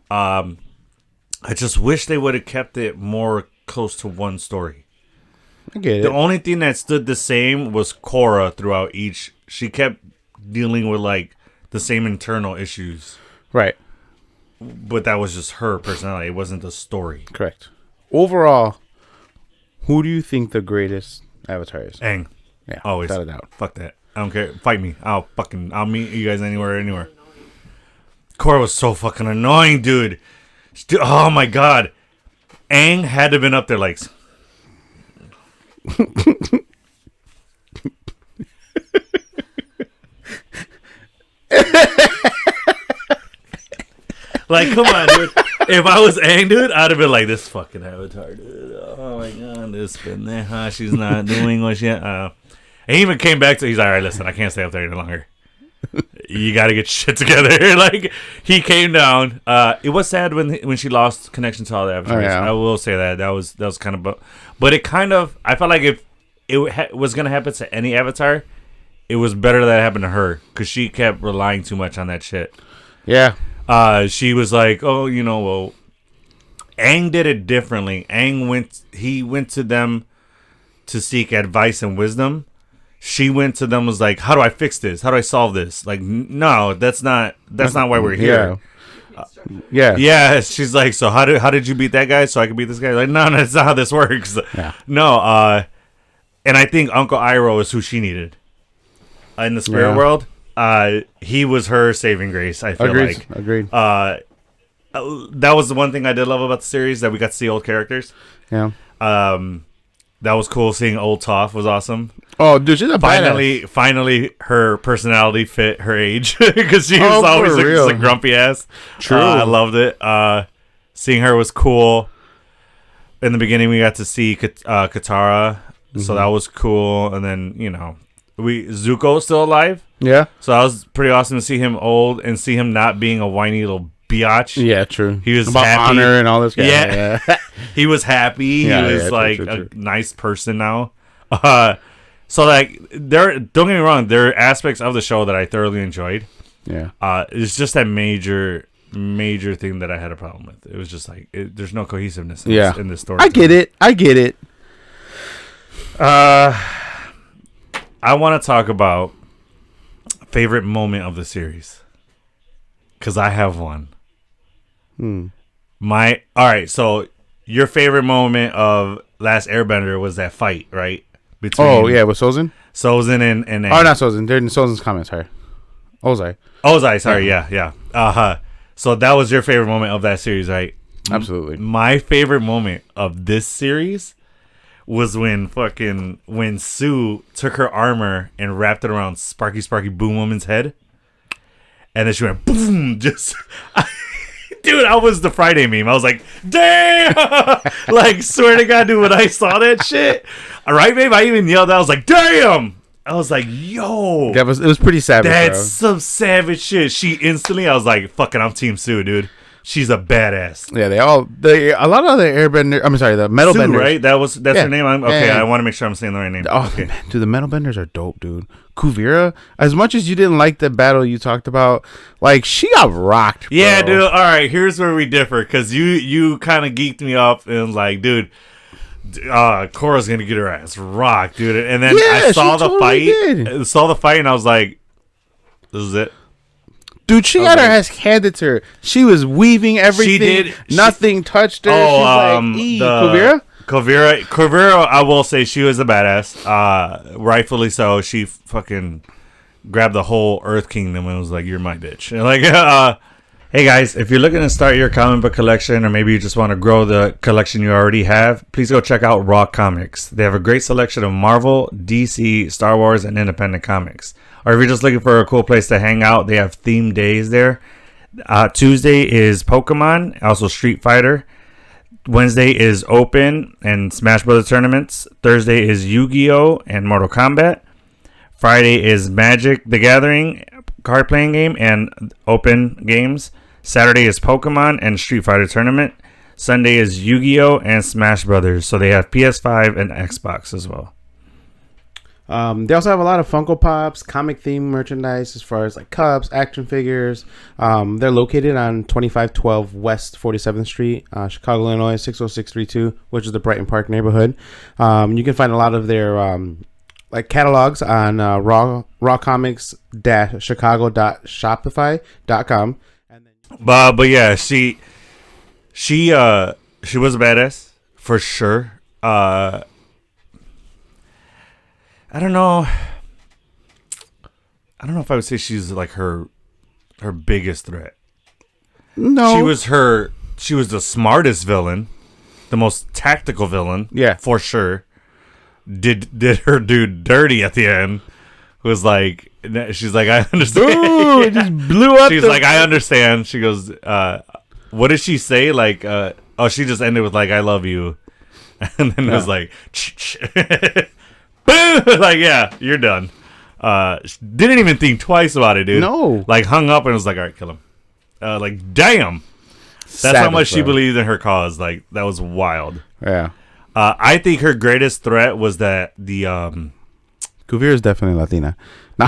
I just wish they would have kept it more close to one story. I get it. The only thing that stood the same was Korra throughout each. She kept dealing with, like, the same internal issues. Right. But that was just her personality. It wasn't the story. Correct. Overall, who do you think the greatest Avatar is? Aang. Yeah, always. Without a doubt. Fuck that. I don't care. Fight me. I'll meet you guys anywhere. Korra was so fucking annoying, dude. Oh my god. Aang had to have been up there like... Like, come on, dude. If I was Aang, dude, I'd have been like, this fucking Avatar, dude. Oh my god, this been there, huh? She's not doing what she... And he even came back to... He's like, all right, listen, I can't stay up there any longer. You got to get shit together. Like, he came down. It was sad when she lost connection to all the avatars. I will say that. That was kind of... But it kind of... I felt like if it was going to happen to any avatar, it was better that it happened to her. Because she kept relying too much on that shit. Yeah. She was like, oh, well, Aang did it differently. Aang went to them to seek advice and wisdom. She went to them, was like, how do I fix this? How do I solve this? Like, no, that's not why we're here. Yeah. She's like, so how did you beat that guy so I can beat this guy? Like, no, that's not how this works. Yeah. No. And I think Uncle Iroh is who she needed in the spirit world. He was her saving grace, I feel like. Agreed. That was the one thing I did love about the series, that we got to see old characters. Yeah. That was cool. Seeing old Toph was awesome. Oh, dude, she's a badass. Finally, her personality fit her age, because she was always just a grumpy ass. True. I loved it. Seeing her was cool. In the beginning, we got to see Katara, so that was cool. And then, Zuko's still alive. Yeah. So that was pretty awesome to see him old and see him not being a whiny little biatch. Yeah, true. He was about happy. Honor and all this. Yeah. He was happy. He was a nice person now. So like, don't get me wrong, there are aspects of the show that I thoroughly enjoyed. Yeah. It's just that major thing that I had a problem with. It was just like, there's no cohesiveness in this story. I get it. I want to talk about favorite moment of the series, because I have one. All right, so your favorite moment of Last Airbender was that fight, right? With Sozin? Sozin and oh, not Sozin. They're in Sozin's comments, sorry. Ozai, sorry, yeah. So that was your favorite moment of that series, right? Absolutely. My favorite moment of this series was when Sue took her armor and wrapped it around Sparky Boom Woman's head, and then she went boom. Just, dude, I was the Friday meme. I was like, damn! Like, swear to God, dude, when I saw that shit, all right, babe, I even yelled. I was like, damn! I was like, yo, it was pretty savage. That's bro. some savage shit. She instantly, I was like, fucking, I'm Team Sue, dude. She's a badass. Yeah, a lot of the airbender. I'm sorry, the metal Sue, benders. right? That's her name. Okay, Yeah. I want to make sure I'm saying the right name. Oh, okay. man, dude, the metal benders are dope, dude. Kuvira, as much as you didn't like the battle you talked about, like, she got rocked, bro. Yeah, dude. All right, here's where we differ, because you kind of geeked me up and was like, dude, Korra's gonna get her ass rocked, dude. And then I saw the fight, and I was like, this is it. Dude, she got her ass handed to her. She was weaving everything. She did. Nothing touched her. She's like, Kuvira, I will say she was a badass. Rightfully so. She fucking grabbed the whole Earth Kingdom and was like, "You're my bitch." And like, hey guys, if you're looking to start your comic book collection, or maybe you just want to grow the collection you already have, please go check out Raw Comics. They have a great selection of Marvel, DC, Star Wars, and independent comics. Or if you're just looking for a cool place to hang out, they have themed days there. Tuesday is Pokemon, also Street Fighter. Wednesday is Open and Smash Brothers tournaments. Thursday is Yu-Gi-Oh! And Mortal Kombat. Friday is Magic the Gathering card playing game and Open games. Saturday is Pokemon and Street Fighter tournament. Sunday is Yu-Gi-Oh! And Smash Brothers. So they have PS5 and Xbox as well. They also have a lot of Funko Pops, comic themed merchandise as far as like cups, action figures. They're located on 2512 West 47th Street, Chicago, Illinois 60632, which is the Brighton Park neighborhood. You can find a lot of their like catalogs on rawcomics-chicago.shopify.com. But yeah, she was a badass for sure. I don't know if I would say she's like her biggest threat. No. She was the smartest villain, the most tactical villain. Yeah. For sure. Did her dude dirty at the end. Was like, she's like, I understand. Ooh, it just blew up. She's like, I understand. She goes, what did she say? Like, she just ended with like, I love you. And then it was like, boom! Like, yeah, you're done. Didn't even think twice about it, dude. No. Like, hung up and was like, all right, kill him. Like, damn. That's how Savage, much she bro. believed in her cause. Like, that was wild. Yeah. I think her greatest threat was that the Kuvira is definitely Latina.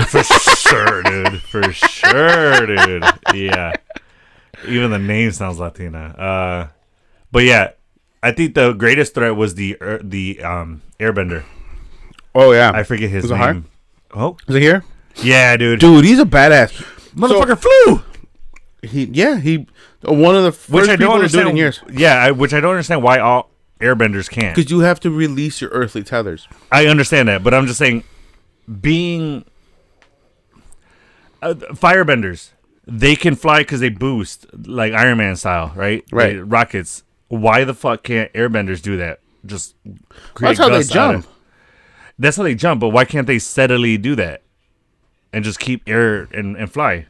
for sure, dude. For sure, dude. Yeah. Even the name sounds Latina. But yeah, I think the greatest threat was the Airbender. Oh yeah, I forget his name. Hard? Oh, is it here? Yeah, dude. Dude, he's a badass. Motherfucker flew. He one of the first Which I people don't to do it in understand. years. Yeah, which I don't understand why all airbenders can't. Because you have to release your earthly tethers. I understand that, but I'm just saying, being firebenders, they can fly because they boost like Iron Man style, right? Right. Like, rockets. Why the fuck can't airbenders do that? Just create That's how they gusts out jump. of- That's how they jump, but why can't they steadily do that and just keep air and fly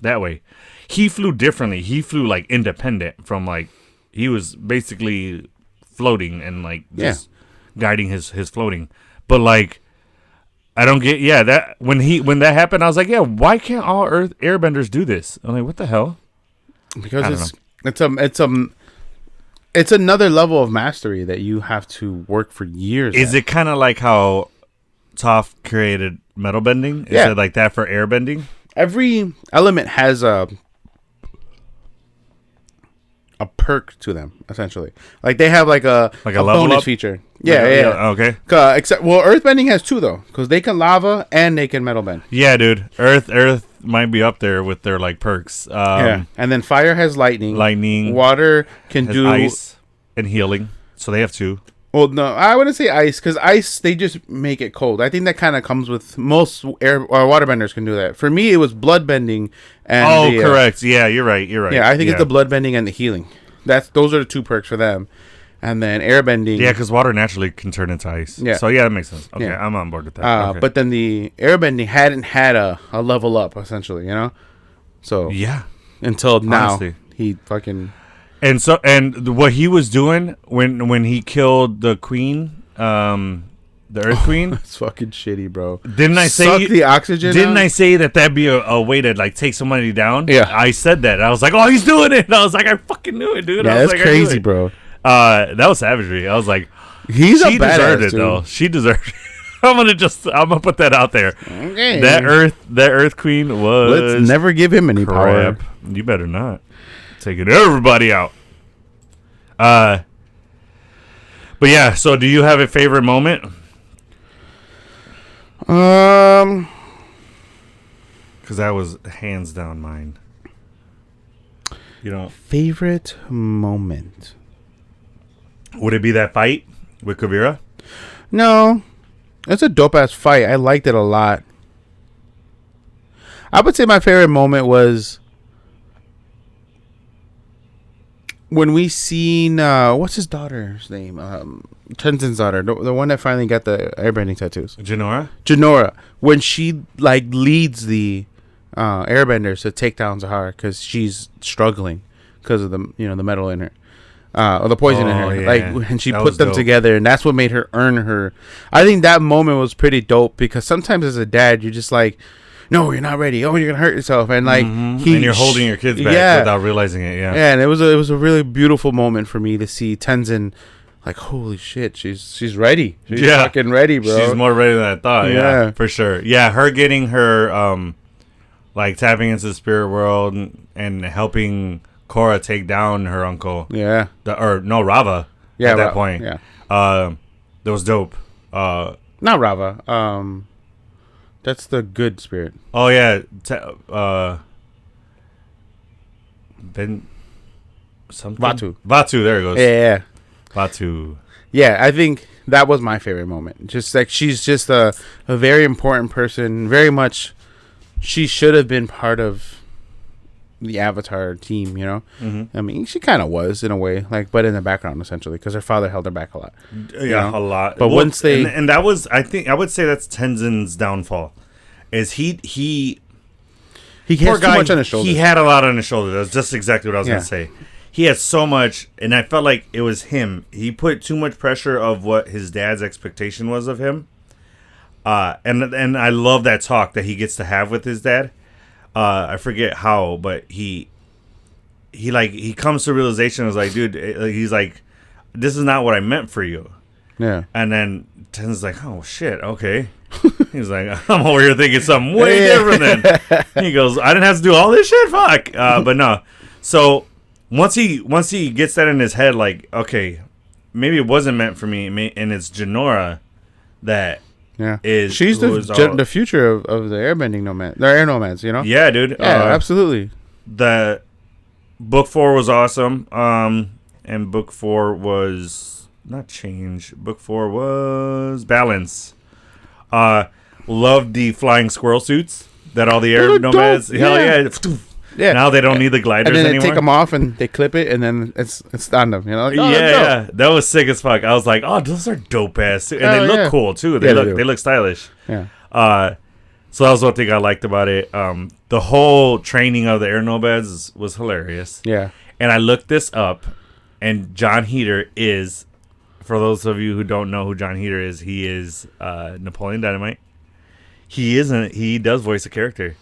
that way? He flew differently. He flew like independent from like, he was basically floating and like just guiding his floating. But like, I don't get, that when that happened, I was like, yeah, why can't all airbenders do this? I'm like, what the hell? Because it's another level of mastery that you have to work for years. Is it kind of like how Toph created metal bending? Is it like that for air bending? Every element has a perk to them, essentially. Like they have like a level bonus up feature. Yeah. Okay. Except earthbending has two though, because they can lava and they can metal bend. Yeah, dude. Earth might be up there with their like perks. And then fire has lightning. Water can has do ice and healing. So they have two. Well, no, I wouldn't say ice, because ice, they just make it cold. I think that kind of comes with most waterbenders can do that. For me, it was blood bending. And correct. Yeah, you're right. Yeah, I think it's the blood bending and the healing. Those are the two perks for them. And then airbending. Yeah, because water naturally can turn into ice. Yeah. So yeah, that makes sense. Okay, Yeah. I'm on board with that. Okay. But then the airbending hadn't had a level up, essentially, you know? So yeah. until now, Honestly. he fucking... And what he was doing when he killed the queen, the Earth Queen, It's fucking shitty, bro. didn't I say Suck the oxygen Didn't out? I say that'd be a way to like take somebody down? Yeah. I said that. I was like, oh, he's doing it. And I was like, I fucking knew it, dude. Yeah, I was that's like, I knew crazy, it. bro. That was savagery. I was like, He's a she badass, deserved it dude. though. She deserved it. I'm gonna put that out there. Okay. That Earth Queen was. Let's never give him any power. crap. You better not. Taking everybody out. But yeah. So, do you have a favorite moment? Because that was hands down mine. You know, Favorite moment? would it be that fight with Kavira? No. It's a dope-ass fight. I liked it a lot. I would say my favorite moment was when we seen... what's his daughter's name? Tenzin's daughter. The one that finally got the airbending tattoos. Jinora. When she, like, leads the airbenders to take down Zahara because she's struggling because of the, you know, the metal in her. Or the poison in her. Yeah. Like, and she That put was them dope. together, and that's what made her earn her. I think that moment was pretty dope because sometimes as a dad, you're just like, no, you're not ready. Oh, you're going to hurt yourself. And, like, and you're holding your kids back without realizing it. Yeah. Yeah, and it was a really beautiful moment for me to see Tenzin, like, holy shit, she's ready. She's fucking ready, bro. She's more ready than I thought. Yeah, Yeah. for sure. Yeah, her getting her, like, tapping into the spirit world and helping Korra take down her uncle. Yeah. Rava. Yeah, at that point. Yeah. That was dope. Not Rava. That's the good spirit. Oh yeah. Ben. Something. Vatu. There it goes. Yeah. Vatu. Yeah, I think that was my favorite moment. Just like she's just a very important person. Very much, she should have been part of the Avatar team. You know, I mean, she kind of was in a way, like, but in the background essentially, because her father held her back a lot. Yeah, a lot. But once they and that was, I think, I would say that's Tenzin's downfall. Is he has too much on his shoulders. He had a lot on his shoulder. That's just exactly what I was gonna say. He had so much, and I felt like it was him. He put too much pressure of what his dad's expectation was of him. And I love that talk that he gets to have with his dad. I forget how, but he comes to realization. Was like, dude, he's like, this is not what I meant for you. Yeah. And then Ten's like, oh shit, okay. He's like, I'm over here thinking something way different than. He goes, I didn't have to do all this shit, fuck. But no. So once he gets that in his head, like, okay, maybe it wasn't meant for me, and it's Jinora that. Yeah, she's she's the future of the airbending nomad, the air nomads. You know. Yeah, dude. Yeah, absolutely. The book 4 was awesome. And book 4 was not change. Book 4 was balance. Loved the flying squirrel suits that all the air nomads. Dope. Hell yeah. Yeah. Now they don't need the gliders and then anymore. they take them off and they clip it, and then it's on them. You know? Like, yeah. That was sick as fuck. I was like, oh, those are dope ass suits. And they look cool too. They look stylish. Yeah. So that was one thing I liked about it. The whole training of the air nomads was hilarious. Yeah. And I looked this up, and John Heder is, for those of you who don't know who John Heder is, he is Napoleon Dynamite. He does voice a character.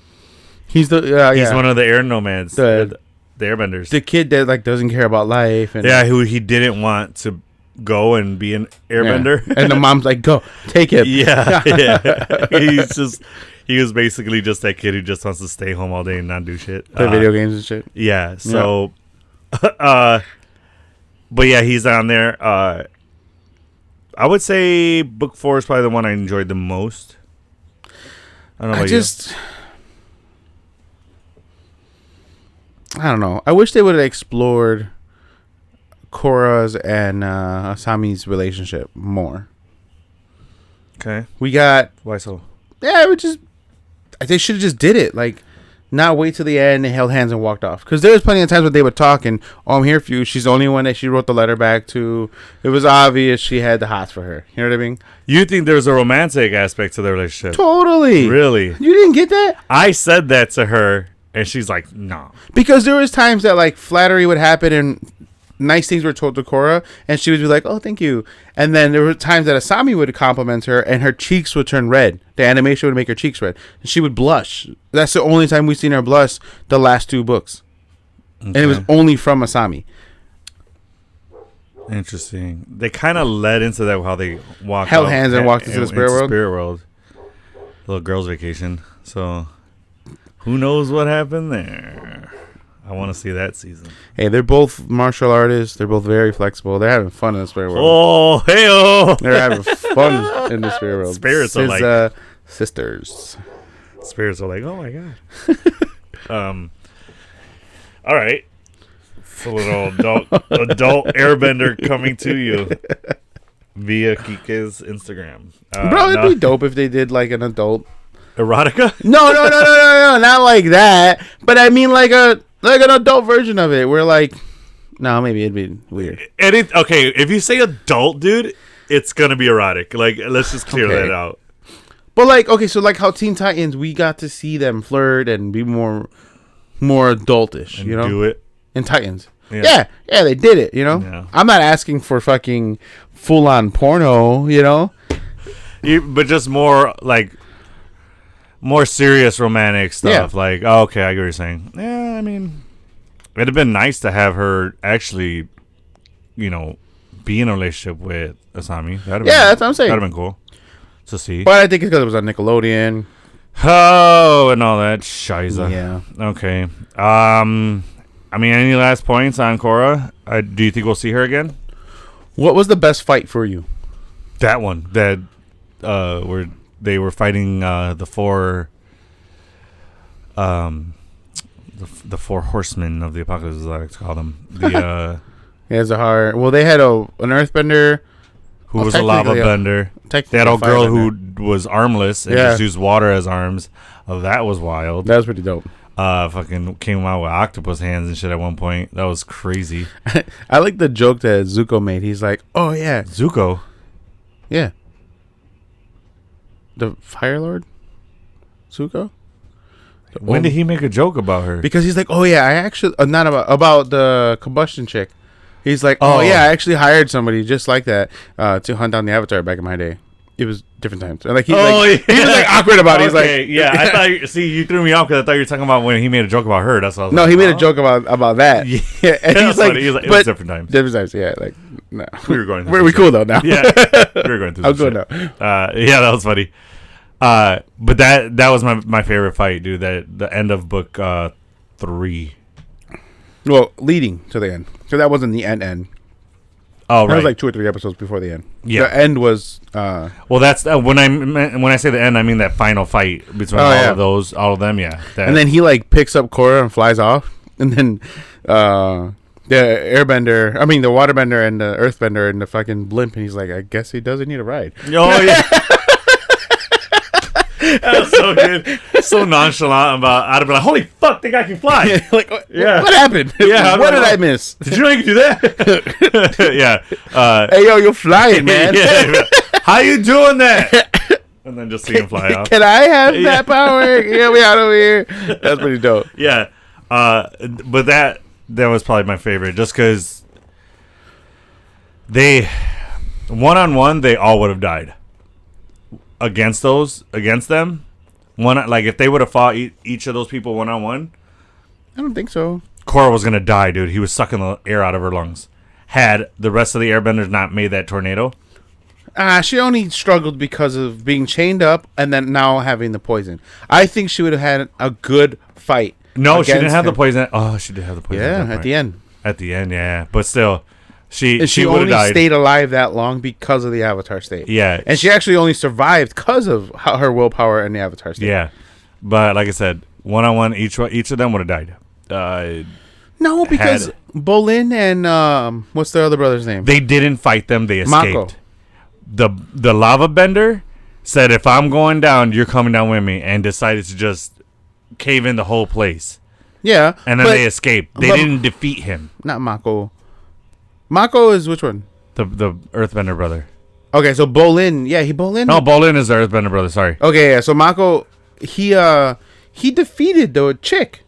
He's the he's one of the air nomads, the airbenders. The kid that like doesn't care about life, and who he didn't want to go and be an airbender. Yeah. And the mom's like, "Go, take him." Yeah. He was basically just that kid who just wants to stay home all day and not do shit, play video games and shit. Yeah. So, but yeah, he's on there. I would say book 4 is probably the one I enjoyed the most. I don't know. I don't know. I wish they would have explored Korra's and Asami's relationship more. Okay. We got... Why so? Yeah, they should have just did it. Like, not wait till the end and held hands and walked off. Because there was plenty of times when they would talk and, oh, I'm here for you. She's the only one that she wrote the letter back to. It was obvious she had the hots for her. You know what I mean? You think there's a romantic aspect to the relationship? Totally. Really? You didn't get that? I said that to her, and she's like, no. Because there was times that, like, flattery would happen and nice things were told to Korra, and she would be like, oh, thank you. And then there were times that Asami would compliment her, and her cheeks would turn red. The animation would make her cheeks red. And she would blush. That's the only time we've seen her blush the last 2 books. Okay. And it was only from Asami. Interesting. They kind of led into that, how they held hands and walked into the spirit world. Little girl's vacation. So, who knows what happened there? I want to see that season. Hey, they're both martial artists. They're both very flexible. They're having fun in the spirit world. Oh, hey-oh. They're having fun in the spirit world. Spirits are like... sisters. Spirits are like, oh, my God. All right. It's a little adult airbender coming to you via Kike's Instagram. Bro, it'd be dope if they did, like, an adult... Erotica? No, not like that. But I mean, like an adult version of it. Where like, no, maybe it'd be weird. Okay, if you say adult, dude, it's gonna be erotic. Like, let's just clear that out. But like, okay, so like how Teen Titans, we got to see them flirt and be more adultish, And you know, do it in Titans. Yeah, they did it. You know, yeah. I'm not asking for fucking full on porno. You know, but just more like. More serious romantic stuff. Yeah. Like, oh, okay, I get what you're saying. Yeah, I mean, it'd have been nice to have her actually, you know, be in a relationship with Asami. That's what I'm saying. That'd have been cool to see. But I think it's because it was on Nickelodeon. Oh, and all that shiza. Yeah. Okay. I mean, any last points on Korra? Do you think we'll see her again? What was the best fight for you? That one. That, where... They were fighting the 4 horsemen of the apocalypse, as I like to call them. Zahar. Well, they had an earthbender who was a lava bender. They had a girl who was armless and just used water as arms. Oh, that was wild. That was pretty dope. Fucking came out with octopus hands and shit at one point. That was crazy. I like the joke that Zuko made. He's like, "Oh yeah, Zuko." Yeah. The Fire Lord? Zuko? When did he make a joke about her? Because he's like, oh yeah, I actually not about the combustion chick. He's like, oh yeah, I actually hired somebody just like that to hunt down the Avatar back in my day. It was different times. And like he was like awkward about it. He's like, I thought you threw me off because I thought you were talking about when he made a joke about her. That's what I was he made a joke about that. Yeah, and he's like, it was different times. Different times, yeah. Like, no, we were going. We're cool though now. Yeah, we were going through. I'm good now. Yeah, that was funny. But that was my favorite fight, dude. That the end of book 3. Well, leading to the end, so that wasn't the end. Oh, right. That was like 2 or 3 episodes before the end. Yeah, the end was. Well, that's when I say the end, I mean that final fight between all of them. Yeah, and then he like picks up Korra and flies off, and then the airbender, I mean the waterbender and the earthbender and the fucking blimp, and he's like, I guess he doesn't need a ride. Oh yeah. That was so good. So nonchalant about. I'd be like, "Holy fuck, that guy can fly!" What happened? Yeah, what did I miss? Did you know you could do that? Yeah. Hey, yo, you're flying, man. How you doing that? And then just see him fly off. Can I have that power? Get me out over here. That's pretty dope. Yeah. But that was probably my favorite, just because they one-on-one they all would have died. Against them, like if they would have fought each of those people one-on-one, I don't think so. Korra was gonna die, dude. He was sucking the air out of her lungs. Had the rest of the airbenders not made that tornado, she only struggled because of being chained up and then now having the poison. I think she would have had a good fight. No, she didn't have the poison. Oh, she did have the poison. Yeah, at the end. At the end, yeah, but still. She only died. Stayed alive that long because of the Avatar state. Yeah. And she actually only survived because of her willpower and the Avatar state. Yeah. But like I said, one-on-one, each of them would have died. No, because Bolin and what's the other brother's name? They didn't fight them. They escaped. Mako. The lava bender said, if I'm going down, you're coming down with me, and decided to just cave in the whole place. Yeah, And then they escaped. They didn't defeat him. Not Mako. Mako is which one? The Earthbender brother. Okay, so Bolin. Yeah, Bolin. No, Bolin is the Earthbender brother. Sorry. Okay, yeah. So Mako, he defeated the chick.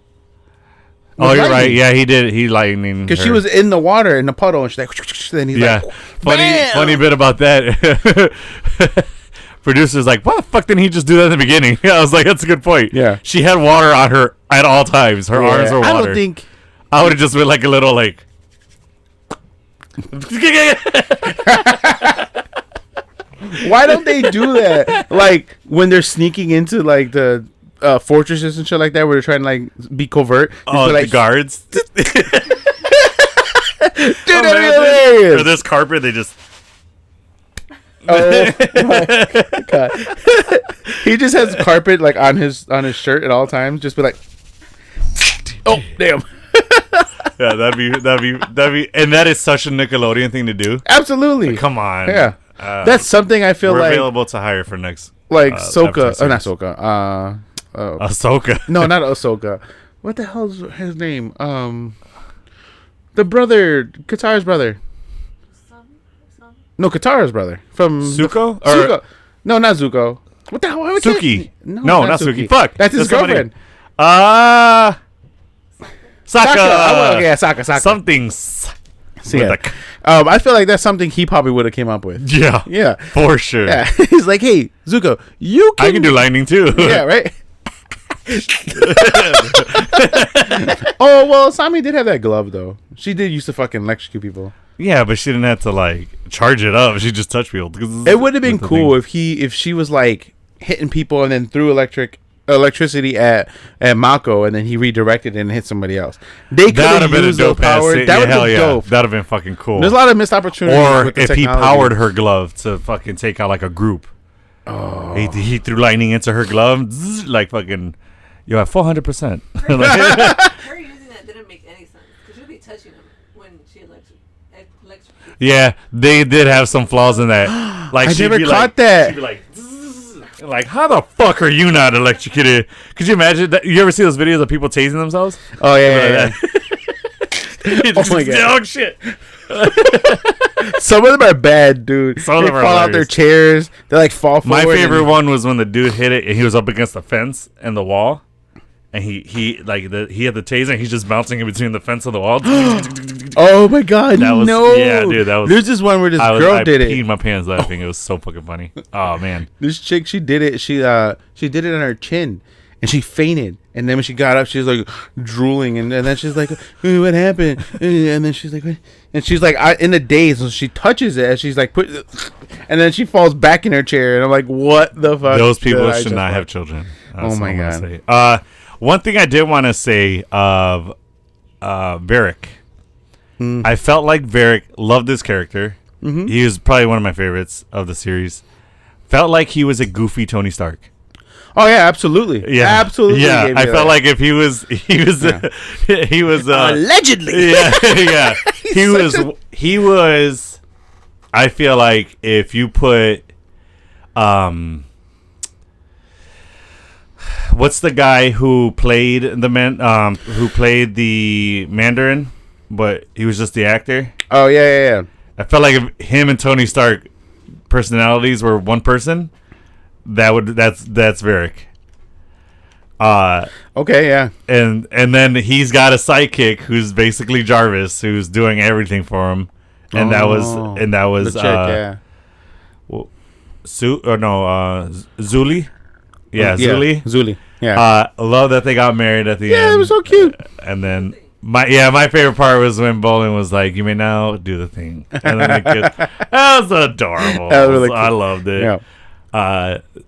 Oh, you're right. Yeah, he did. He lightning because she was in the water in the puddle, and she's like, then he's like, funny bit about that. Producer's like, why the fuck didn't he just do that in the beginning? I was like, that's a good point. Yeah, she had water on her at all times. Her arms were water. I don't think I would have just been like a little like. Why don't they do that? Like when they're sneaking into like the fortresses and shit like that, where they're trying to like be covert. Oh, like, the guards. Dude, that'd be hilarious. For this carpet, they just. Oh my god! He just has carpet like on his shirt at all times. Just be like, oh damn. Yeah, that'd be, and that is such a Nickelodeon thing to do. Absolutely. Like, come on. Yeah, that's something I feel we're like available to hire for next. Like Ahsoka, not Ahsoka. Ahsoka. No, not Ahsoka. What the hell's his name? The brother, Katara's brother. No, Katara's brother from Zuko. Zuko. No, not Zuko. What the hell? Suki. No, not Suki. Fuck. That's his girlfriend. Sokka. Yeah, Sokka. Something's. Yeah. I feel like that's something he probably would have came up with. Yeah. Yeah. For sure. Yeah. He's like, hey, Zuko, I can do lightning too. Yeah, right? Oh, well, Sami did have that glove, though. She did used to fucking electrocute people. Yeah, but she didn't have to, like, charge it up. She just touched people. It would have been cool if she was, like, hitting people and then threw electricity at Mako, and then he redirected it and hit somebody else. They could have been a dope power. That would have been dope. That would have been fucking cool. There's a lot of missed opportunities. Or with the if technology. he powered her glove to fucking take out like a group. Oh, he threw lightning into her glove, zzz, like fucking. You have 400%. Her using that didn't make any sense because she'd be touching him when she electrocuted. Yeah, they did have some flaws in that. Like I never caught that. She'd be like. Like, how the fuck are you not electrocuted? Could you imagine that? You ever see those videos of people tasing themselves? Oh, yeah. Oh, my God. Dog shit. Some of them are bad, dude. Some of they them are fall out their chairs. They, like, fall forward. My favorite one was when the dude hit it and he was up against the fence and the wall. And he had the taser and he's just bouncing in between the fence and the wall. Oh, my God. No. Yeah, dude. That was. There's this one where this girl did it. I peed my pants laughing. It was so fucking funny. Oh, man. This chick, she did it. She did it on her chin. And she fainted. And then when she got up, she was like drooling. And then she's like, what happened? And then she's like, what? And she's like in a daze. So she touches it. And she's like, and then she falls back in her chair. And I'm like, what the fuck? Those people should not have children. Oh, my God. One thing I did want to say of Varric. I felt like Varric loved this character. Mm-hmm. He was probably one of my favorites of the series. Felt like he was a goofy Tony Stark. Oh yeah, absolutely. Yeah, absolutely. Yeah, I felt like if he was allegedly. Yeah, yeah. He was. I feel like if you put, what's the guy who played the Mandarin, but he was just the actor? Oh yeah. I felt like if him and Tony Stark personalities were one person, that's Varric. Okay, yeah. And then he's got a sidekick who's basically Jarvis, who's doing everything for him. And that was the chick, yeah. Zuli. Yeah, Zuli. Yeah. I love that they got married at the end. Yeah, it was so cute. And then my favorite part was when Bolin was like, "You may now do the thing," and then the kid, that was adorable. That was really cute. I loved it. Yeah.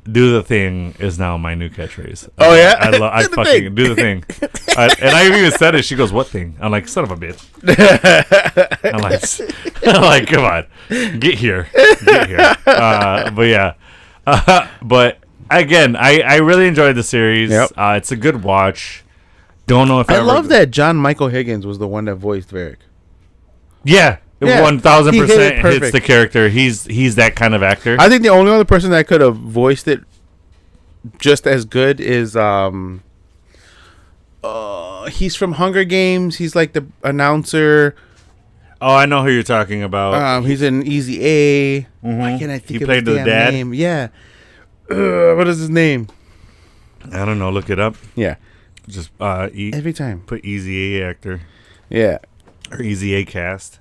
Do the thing is now my new catchphase. Oh yeah, I fucking do the thing. And I even said it. She goes, "What thing?" I'm like, "Son of a bitch." I'm like, come on, get here. But yeah, but again, I really enjoyed the series. Yep. It's a good watch. Don't know if I love that John Michael Higgins was the one that voiced Varric. Yeah. Yeah, 1000% hits the character. He's that kind of actor. I think the only other person that could have voiced it just as good is He's from Hunger Games. He's like the announcer. Oh, I know who you're talking about. He's in Easy A. Why can't I think of his damn name? Yeah. What is his name? I don't know. Look it up. Yeah. Just every time put Easy A actor. Yeah. Or Easy A cast.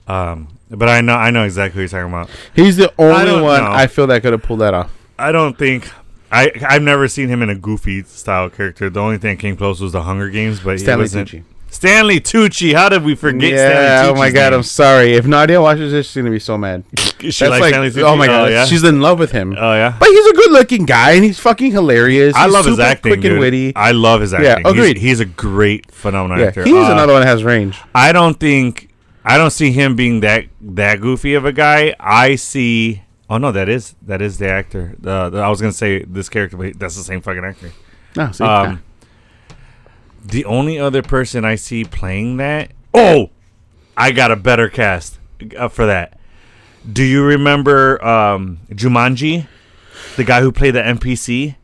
But I know exactly what you're talking about. He's the only one I feel that could have pulled that off. I don't think I've never seen him in a goofy style character. The only thing that came close was the Hunger Games, but Stanley Tucci. Stanley Tucci. How did we forget Stanley Tucci? Oh my god, I'm sorry. If Nadia watches this, she's gonna be so mad. She likes Stanley Tucci? Oh my god, yeah? she's in love with him. Oh yeah, but he's a good-looking guy and he's fucking hilarious. I love his acting, quick and witty. I love his acting. Yeah, agreed. He's a great, phenomenal actor. He's another one that has range. I don't see him being that goofy of a guy. I see. Oh no, that is the actor. I was gonna say this character, but that's the same fucking actor. No, see, the only other person I see playing that. Oh, I got a better cast for that. Do you remember Jumanji, the guy who played the NPC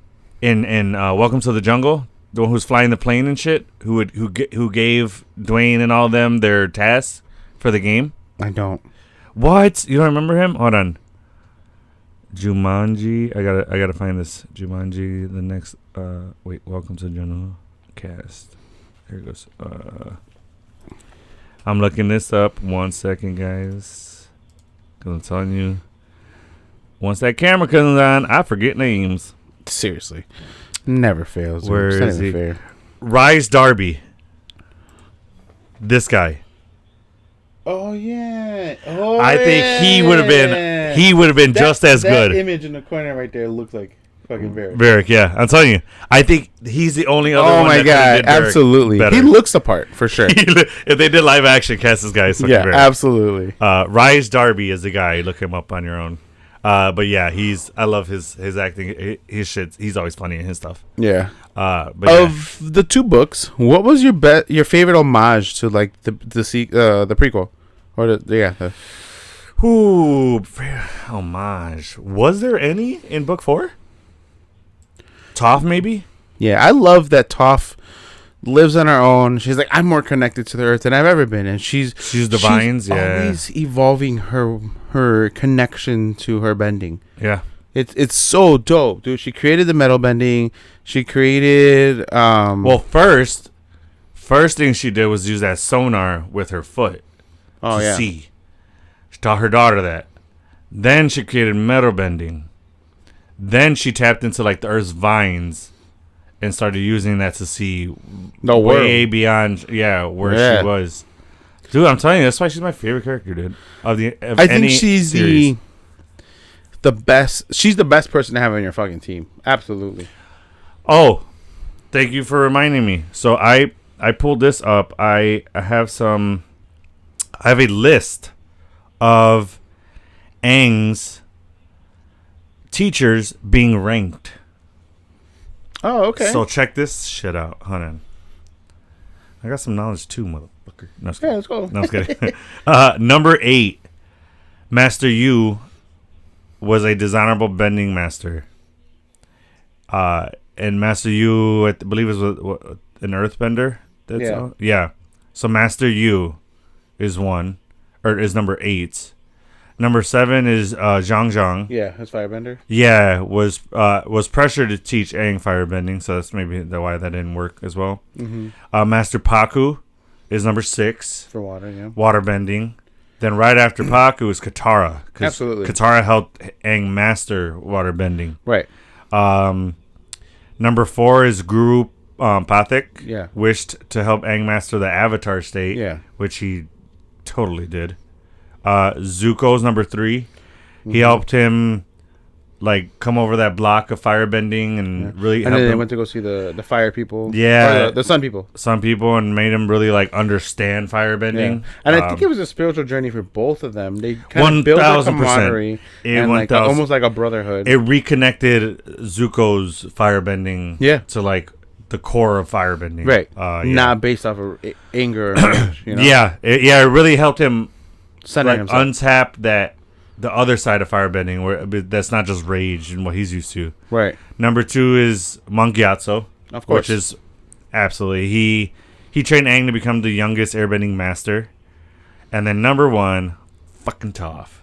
in Welcome to the Jungle, the one who's flying the plane and shit, who gave Dwayne and all them their tasks for the game? I don't. What? You don't remember him? Hold on. Jumanji. I gotta find this. Jumanji. The next. Wait. Welcome to the Jungle cast. Here it goes. I'm looking this up. 1 second, guys. Because I'm telling you, once that camera comes on, I forget names. Seriously. Never fails. Where is he? Fair. Rise Darby. This guy. Oh yeah. Oh, I think he would have been just as good. That image in the corner right there looks like fucking Varric. Varric, yeah. I'm telling you. I think he's the only other one. Oh my god, absolutely. Better. He looks the part for sure. If they did live action, cast this guy as fucking Varric. Absolutely. Rise Darby is the guy. Look him up on your own. But yeah, I love his acting. His shit. He's always funny in his stuff. Yeah. But the two books, what was your favorite homage to like the prequel, or the homage? Was there any in book 4? Toph, maybe. Yeah, I love that Toph lives on her own. She's like, I'm more connected to the earth than I've ever been, and she's divines. Yeah, always evolving her connection to her bending. Yeah. It's so dope, dude. She created the metal bending. She created well, first thing she did was use that sonar with her foot to see. She taught her daughter that. Then she created metal bending. Then she tapped into like the Earth's vines and started using that to see the way beyond where she was. Dude, I'm telling you, that's why she's my favorite character, dude. I think she's series. the best. She's the best person to have on your fucking team. Absolutely. Oh, thank you for reminding me. So I pulled this up. I have a list of Aang's teachers being ranked. Oh, okay. So check this shit out. Hold on. I got some knowledge too, motherfucker. No, let's go. No, I'm just kidding. Number 8, Master Yu was a dishonorable bending master. And Master Yu, I believe, was an earthbender. Yeah. So Master Yu is number 8. Number 7 is Zhang Zhang. Yeah, his firebender. Yeah, was pressured to teach Aang firebending, so that's maybe why that didn't work as well. Mm-hmm. Master Paku is number 6 for water. Yeah, waterbending. Then right after Paku is Katara. Absolutely, Katara helped Aang master waterbending. Right. Number 4 is Guru Pathik. Yeah, wished to help Aang master the Avatar state. Yeah, which he totally did. Zuko's number 3. He helped him like come over that block of firebending and really. And then they went to go see the fire people. Yeah, the sun people. Sun people, and made him really like understand firebending. Yeah. And I think it was a spiritual journey for both of them. They kind of built a camaraderie and like almost like a brotherhood. It reconnected Zuko's firebending. Yeah. To like the core of firebending. Right. Not based off of anger. Or rage, you know? Yeah. It really helped him. Like untap the other side of firebending, where that's not just rage and what he's used to. Right. Number 2 is Monk Gyatso, of course, which is Absolutely. He trained Aang to become the youngest airbending master. And then number 1, fucking Toph.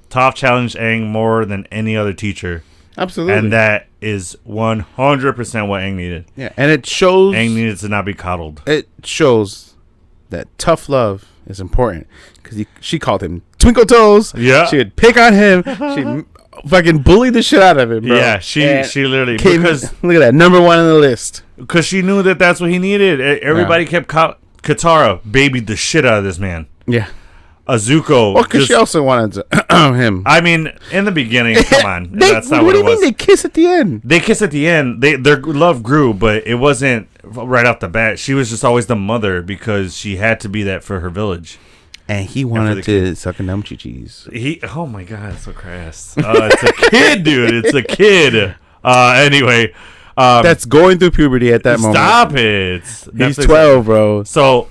Toph challenged Aang more than any other teacher. Absolutely. And that is 100% what Aang needed. Yeah, and it shows... Aang needed to not be coddled. It shows that tough love is important. Because she called him Twinkle Toes. Yeah. She would pick on him. She fucking bullied the shit out of him, bro. Yeah, she literally... Because look at that, number 1 on the list. Because she knew that that's what he needed. Everybody kept... Katara babied the shit out of this man. Yeah. Zuko. Well, because she also wanted to, him. I mean, in the beginning, come on. That's not what what do it you mean was. they kiss at the end? They kiss at the end. Their love grew, but it wasn't right off the bat. She was just always the mother because she had to be that for her village. And he wanted to suck a num cheese. Oh my god, it's so crass. It's a kid, dude. It's a kid. Anyway. That's going through puberty at that moment. Stop it. He's 12, bro. So,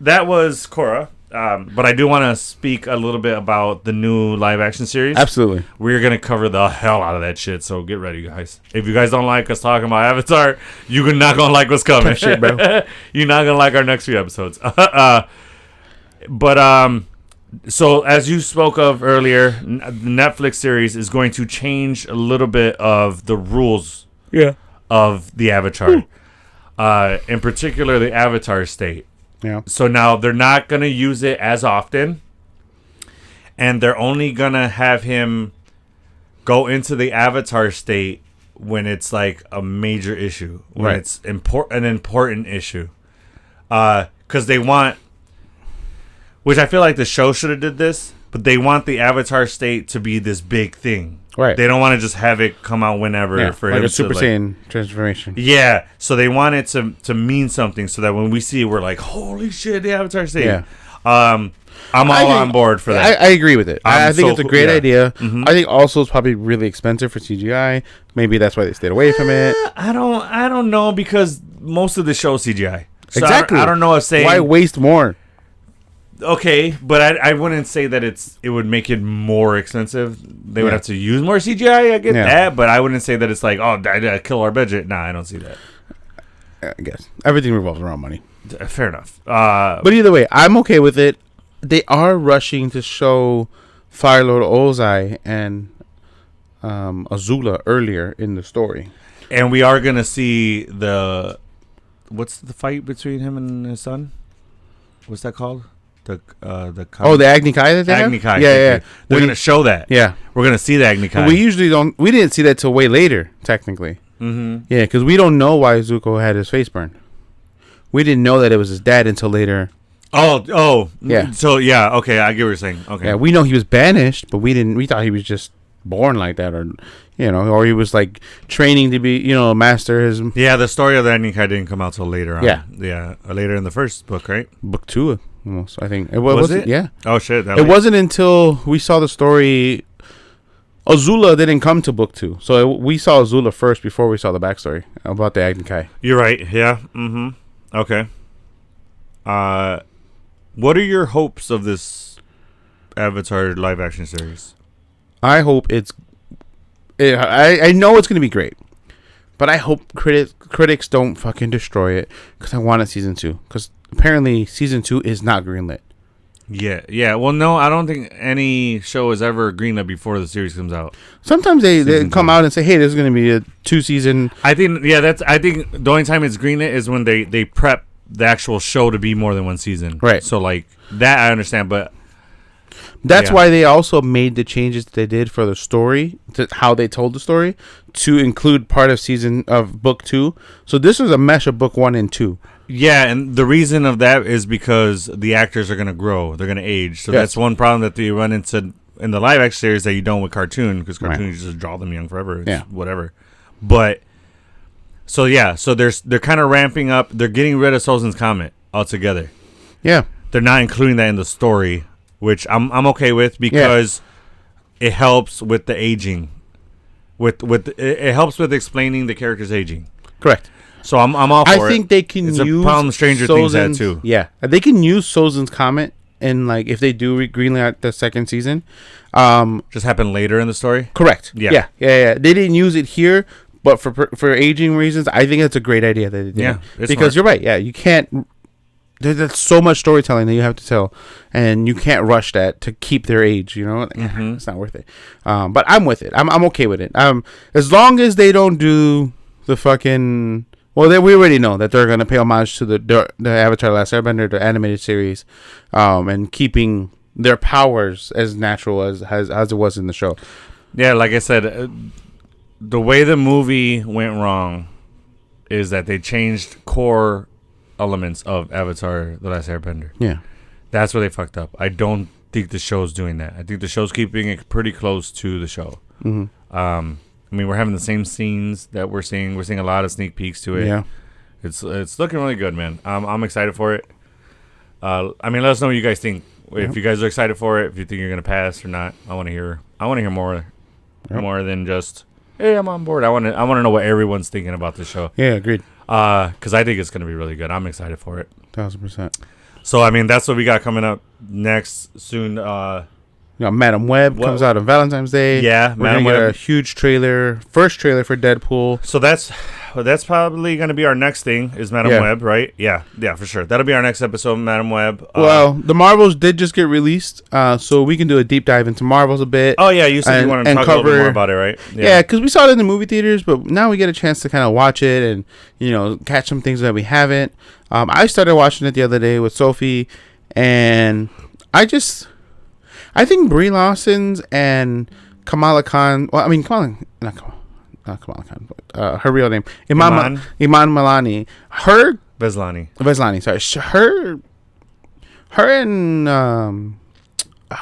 that was Korra. But I do want to speak a little bit about the new live action series. Absolutely. We're going to cover the hell out of that shit, so get ready, guys. If you guys don't like us talking about Avatar, you're not going to like what's coming. Shit, bro. You're not going to like our next few episodes. So as you spoke of earlier, the Netflix series is going to change a little bit of the rules of the Avatar. In particular, the Avatar state. Yeah. So now they're not going to use it as often. And they're only going to have him go into the Avatar state when it's like a major issue. When it's an important issue. Because they want... Which I feel like the show should have did this. But they want the Avatar state to be this big thing. Right. They don't want to just have it come out whenever for like him a Super to Saiyan transformation. Yeah, so they want it to mean something, so that when we see it, we're like, "Holy shit, the Avatar state!" Yeah. I'm all on board for that. I agree with it. I think it's a great idea. Mm-hmm. I think also it's probably really expensive for CGI. Maybe that's why they stayed away from it. I don't know because most of the show is CGI. So Exactly. I don't know if saying why waste more. Okay, but I wouldn't say that it would make it more expensive. They would have to use more CGI. I get that, but I wouldn't say that it's like, oh, I kill our budget. Nah, I don't see that. I guess everything revolves around money. Fair enough. But either way, I'm okay with it. They are rushing to show Fire Lord Ozai and Azula earlier in the story, and we are gonna see what's the fight between him and his son? What's that called? The Agni Kai that they Agni have? Kai. Yeah. They're gonna show that. Yeah, we're gonna see the Agni Kai. We usually don't. We didn't see that till way later, technically. Mm-hmm. Yeah, because we don't know why Zuko had his face burned. We didn't know that it was his dad until later. Oh, yeah. So yeah, okay, I get what you're saying. Okay. Yeah, we know he was banished, but we didn't. We thought he was just born like that, or he was like training to be, a master. Yeah, the story of the Agni Kai didn't come out till later on. Yeah, later in the first book, right? Book 2. Almost, I think. Was it? Yeah. Oh shit! It wasn't until we saw the story. Azula didn't come to book 2, so we saw Azula first before we saw the backstory about the Agni Kai. You're right. Yeah. Mm-hmm. Okay. What are your hopes of this Avatar live action series? I hope I know it's going to be great, but I hope critics don't fucking destroy it because I want a season 2. Because apparently season 2 is not greenlit. Yeah. Well, no, I don't think any show is ever greenlit before the series comes out. Sometimes they come out and say, "Hey, this is going to be a 2-season." I think the only time it's greenlit is when they prep the actual show to be more than one season. Right. So like that I understand, but that's why they also made the changes that they did for the story, to how they told the story, to include part of book 2. So this was a mesh of book 1 and 2. Yeah, and the reason of that is because the actors are going to grow. They're going to age. So that's one problem that they run into in the live action series that you don't with cartoon, because cartoons just draw them young forever. It's whatever. But, so they're kind of ramping up. They're getting rid of Sozin's Comet altogether. Yeah. They're not including that in the story, which I'm okay with because it helps with the aging. It helps with explaining the character's aging. Correct. So I'm all for it. I think they can use a problem Stranger Things had too. Yeah, they can use Sozin's Comet, and like if they do greenlight the second season, just happen later in the story. Correct. Yeah. They didn't use it here, But for aging reasons, I think it's a great idea that they did. Yeah, because smart. you're right. Yeah, you can't. There's so much storytelling that you have to tell, and you can't rush that to keep their age. You know, it's not worth it. But I'm with it. I'm okay with it. As long as they don't do the fucking. Well, we already know that they're gonna pay homage to the Avatar: Last Airbender, the animated series, and keeping their powers as natural as it was in the show. Yeah, like I said, the way the movie went wrong is that they changed core elements of Avatar: The Last Airbender. Yeah, that's where they fucked up. I don't think the show's doing that. I think the show's keeping it pretty close to the show. Mm-hmm. I mean, we're having the same scenes that we're seeing. We're seeing a lot of sneak peeks to it. Yeah, it's looking really good, man. I'm excited for it. I mean, let us know what you guys think. If you guys are excited for it, if you think you're gonna pass or not, I want to hear more, more than just hey, I'm on board. I want to know what everyone's thinking about this show. Yeah, agreed. Because I think it's gonna be really good. I'm excited for it. 1000%. So I mean, that's what we got coming up next soon. Madam Web comes out on Valentine's Day. Yeah, we're gonna get a huge first trailer for Deadpool. So that's probably gonna be our next thing is Madam Web, right? Yeah, for sure. That'll be our next episode, Madam Web. Well, the Marvels did just get released, so we can do a deep dive into Marvels a bit. Oh yeah, you said you wanted to talk a little bit more about it, right? Yeah, because we saw it in the movie theaters, but now we get a chance to kind of watch it and catch some things that we haven't. I started watching it the other day with Sophie, and I think Brie Larson's and Kamala Khan. Well, I mean not Kamala Khan. Her real name, Iman Malani. Veslani. Sorry, her and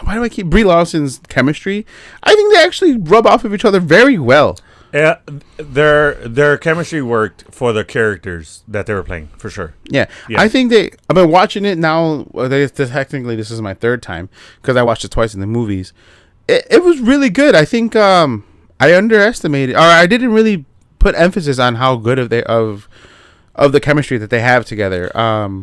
why do I keep Brie Larson's chemistry? I think they actually rub off of each other very well. Yeah, their chemistry worked for the characters that they were playing, for sure. Yeah. I think I've been watching it now. Technically, this is my third time because I watched it twice in the movies. It was really good. I think I underestimated, or I didn't really put emphasis on how good of the chemistry that they have together.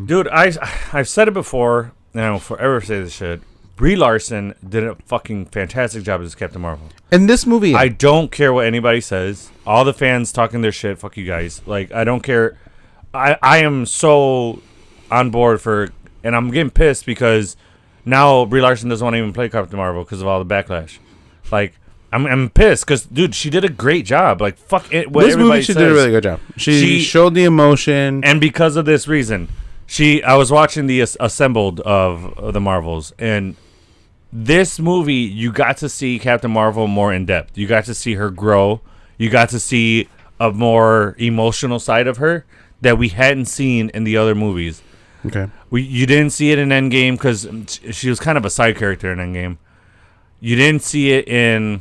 Dude, I've said it before, and I will forever say this shit. Brie Larson did a fucking fantastic job as Captain Marvel. In this movie, I don't care what anybody says. All the fans talking their shit. Fuck you guys. Like, I don't care. I am so on board and I'm getting pissed because now Brie Larson doesn't want to even play Captain Marvel because of all the backlash. Like, I'm pissed because, dude, she did a great job. Like, fuck it. What this movie, she did a really good job. She showed the emotion. And because of this reason, I was watching the Assembled of the Marvels, and this movie, you got to see Captain Marvel more in depth. You got to see her grow. You got to see a more emotional side of her that we hadn't seen in the other movies. Okay. You didn't see it in Endgame because she was kind of a side character in Endgame. You didn't see it in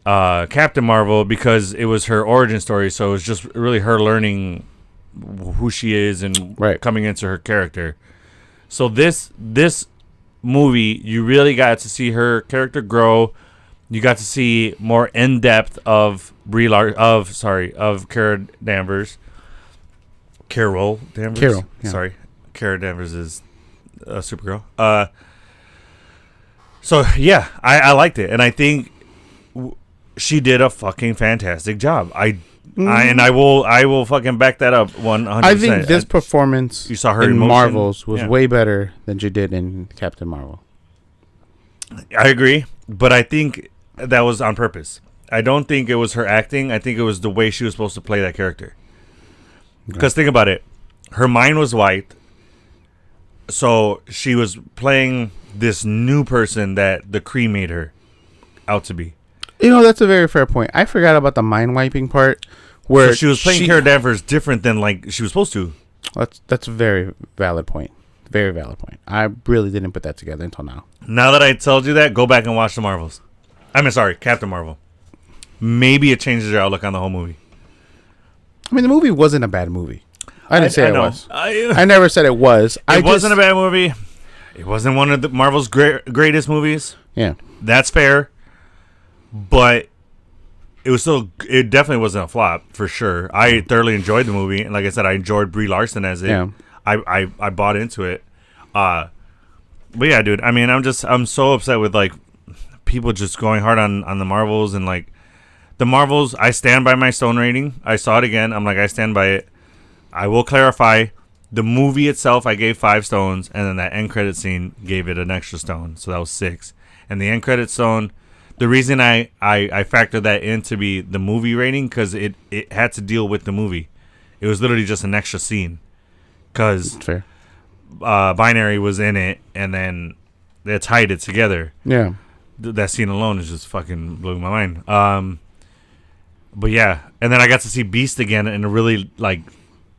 Captain Marvel because it was her origin story. So it was just really her learning who she is and coming into her character. So this movie, you really got to see her character grow. You got to see more in depth of Carol Danvers. Carol Danvers. Carol. Yeah. Sorry, Carol Danvers is Supergirl. So yeah, I liked it, and I think she did a fucking fantastic job. I will fucking back that up 100%. I think this performance you saw her in emotion. Marvels was way better than she did in Captain Marvel. I agree, but I think that was on purpose. I don't think it was her acting. I think it was the way she was supposed to play that character. Because think about it. Her mind was white, so she was playing this new person that the Kree made her out to be. That's a very fair point. I forgot about the mind wiping part. Where so she was playing Carol Danvers different than like she was supposed to. That's a very valid point. Very valid point. I really didn't put that together until now. Now that I told you that, go back and watch the Marvels. Captain Marvel. Maybe it changes your outlook on the whole movie. I mean, the movie wasn't a bad movie. I didn't say it was. I never said it was. It wasn't a bad movie. It wasn't one of the Marvel's greatest movies. Yeah. That's fair. But it definitely wasn't a flop, for sure. I thoroughly enjoyed the movie. And like I said, I enjoyed Brie Larson as it. Yeah. I bought into it. But yeah, dude, I'm so upset with like people just going hard on the Marvels and like The Marvels, I stand by my stone rating. I saw it again. I'm like, I stand by it. I will clarify. The movie itself, I gave 5 stones, and then that end credit scene gave it an extra stone, so that was 6. And the end credit stone, the reason I factored that in to be the movie rating, because it had to deal with the movie. It was literally just an extra scene, because Fair. Binary was in it, and then they tied it together. Yeah. That scene alone is just fucking blowing my mind. But yeah, and then I got to see Beast again, and it really like.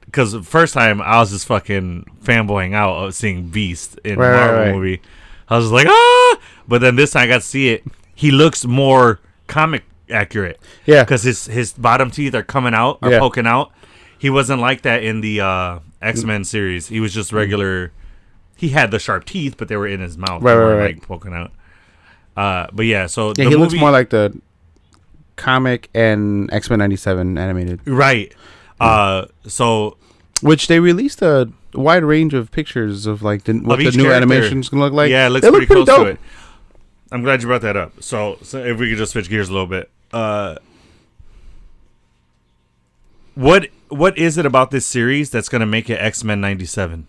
Because the first time I was just fucking fanboying out of seeing Beast in a Marvel movie. I was like, ah! But then this time I got to see it. He looks more comic accurate. Yeah. Because his bottom teeth are coming out, are poking out. He wasn't like that in the X-Men series. He was just regular. He had the sharp teeth, but they were in his mouth. Right. Like poking out. But yeah, so yeah, he looks more like the comic and X-Men 97 animated. Right. So... Which they released a wide range of pictures of like what the new animation's gonna look like. Yeah, it looks pretty close to it. I'm glad you brought that up. So if we could just switch gears a little bit, what is it about this series that's gonna make it X-Men 97?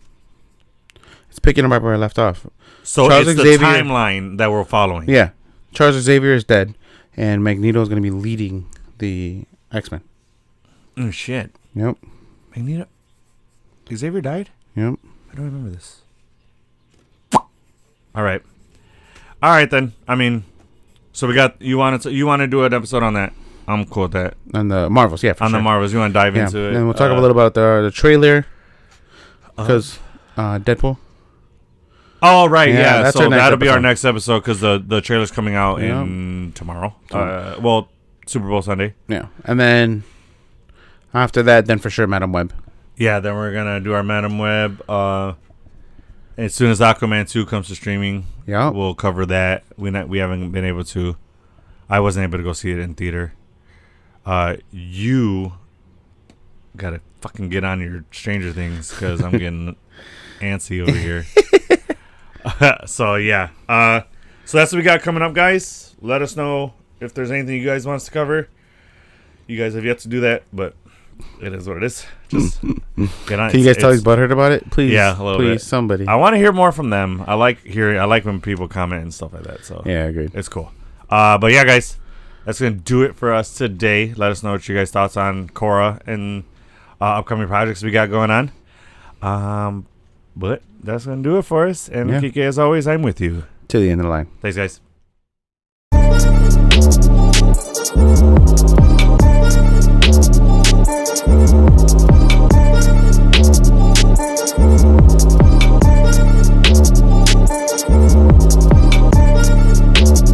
It's picking up right where I left off. So Charles it's Xavier, the timeline that we're following. Yeah, Charles Xavier is dead, and Magneto is gonna be leading the X-Men. Oh shit! Yep. Magneto. Xavier died? Yep. I don't remember this. All right then. I mean, so we got you want to do an episode on that? I'm cool with that. On the Marvels, yeah. On the Marvels, you want to dive into it? And we'll talk a little about the trailer because Deadpool. Oh right, yeah. So that'll be our next episode because the trailer's coming out in tomorrow. Super Bowl Sunday. Yeah, and then after that, then for sure, Madam Web. Yeah, then we're gonna do our Madam Web. As soon as Aquaman 2 comes to streaming, we'll cover that. We haven't been able to. I wasn't able to go see it in theater. You gotta fucking get on your Stranger Things because I'm getting antsy over here. So yeah. So that's what we got coming up, guys. Let us know if there's anything you guys want us to cover. You guys have yet to do that, but. It is what it is. Just get on. Can you guys tell he's butthurt about it? Please, yeah, a little bit. Somebody. I want to hear more from them. I like when people comment and stuff like that. So yeah, agreed. It's cool. But yeah, guys, that's gonna do it for us today. Let us know what you guys' thoughts on Korra and upcoming projects we got going on. But that's gonna do it for us. And Kike, as always, I'm with you to the end of the line. Thanks, guys.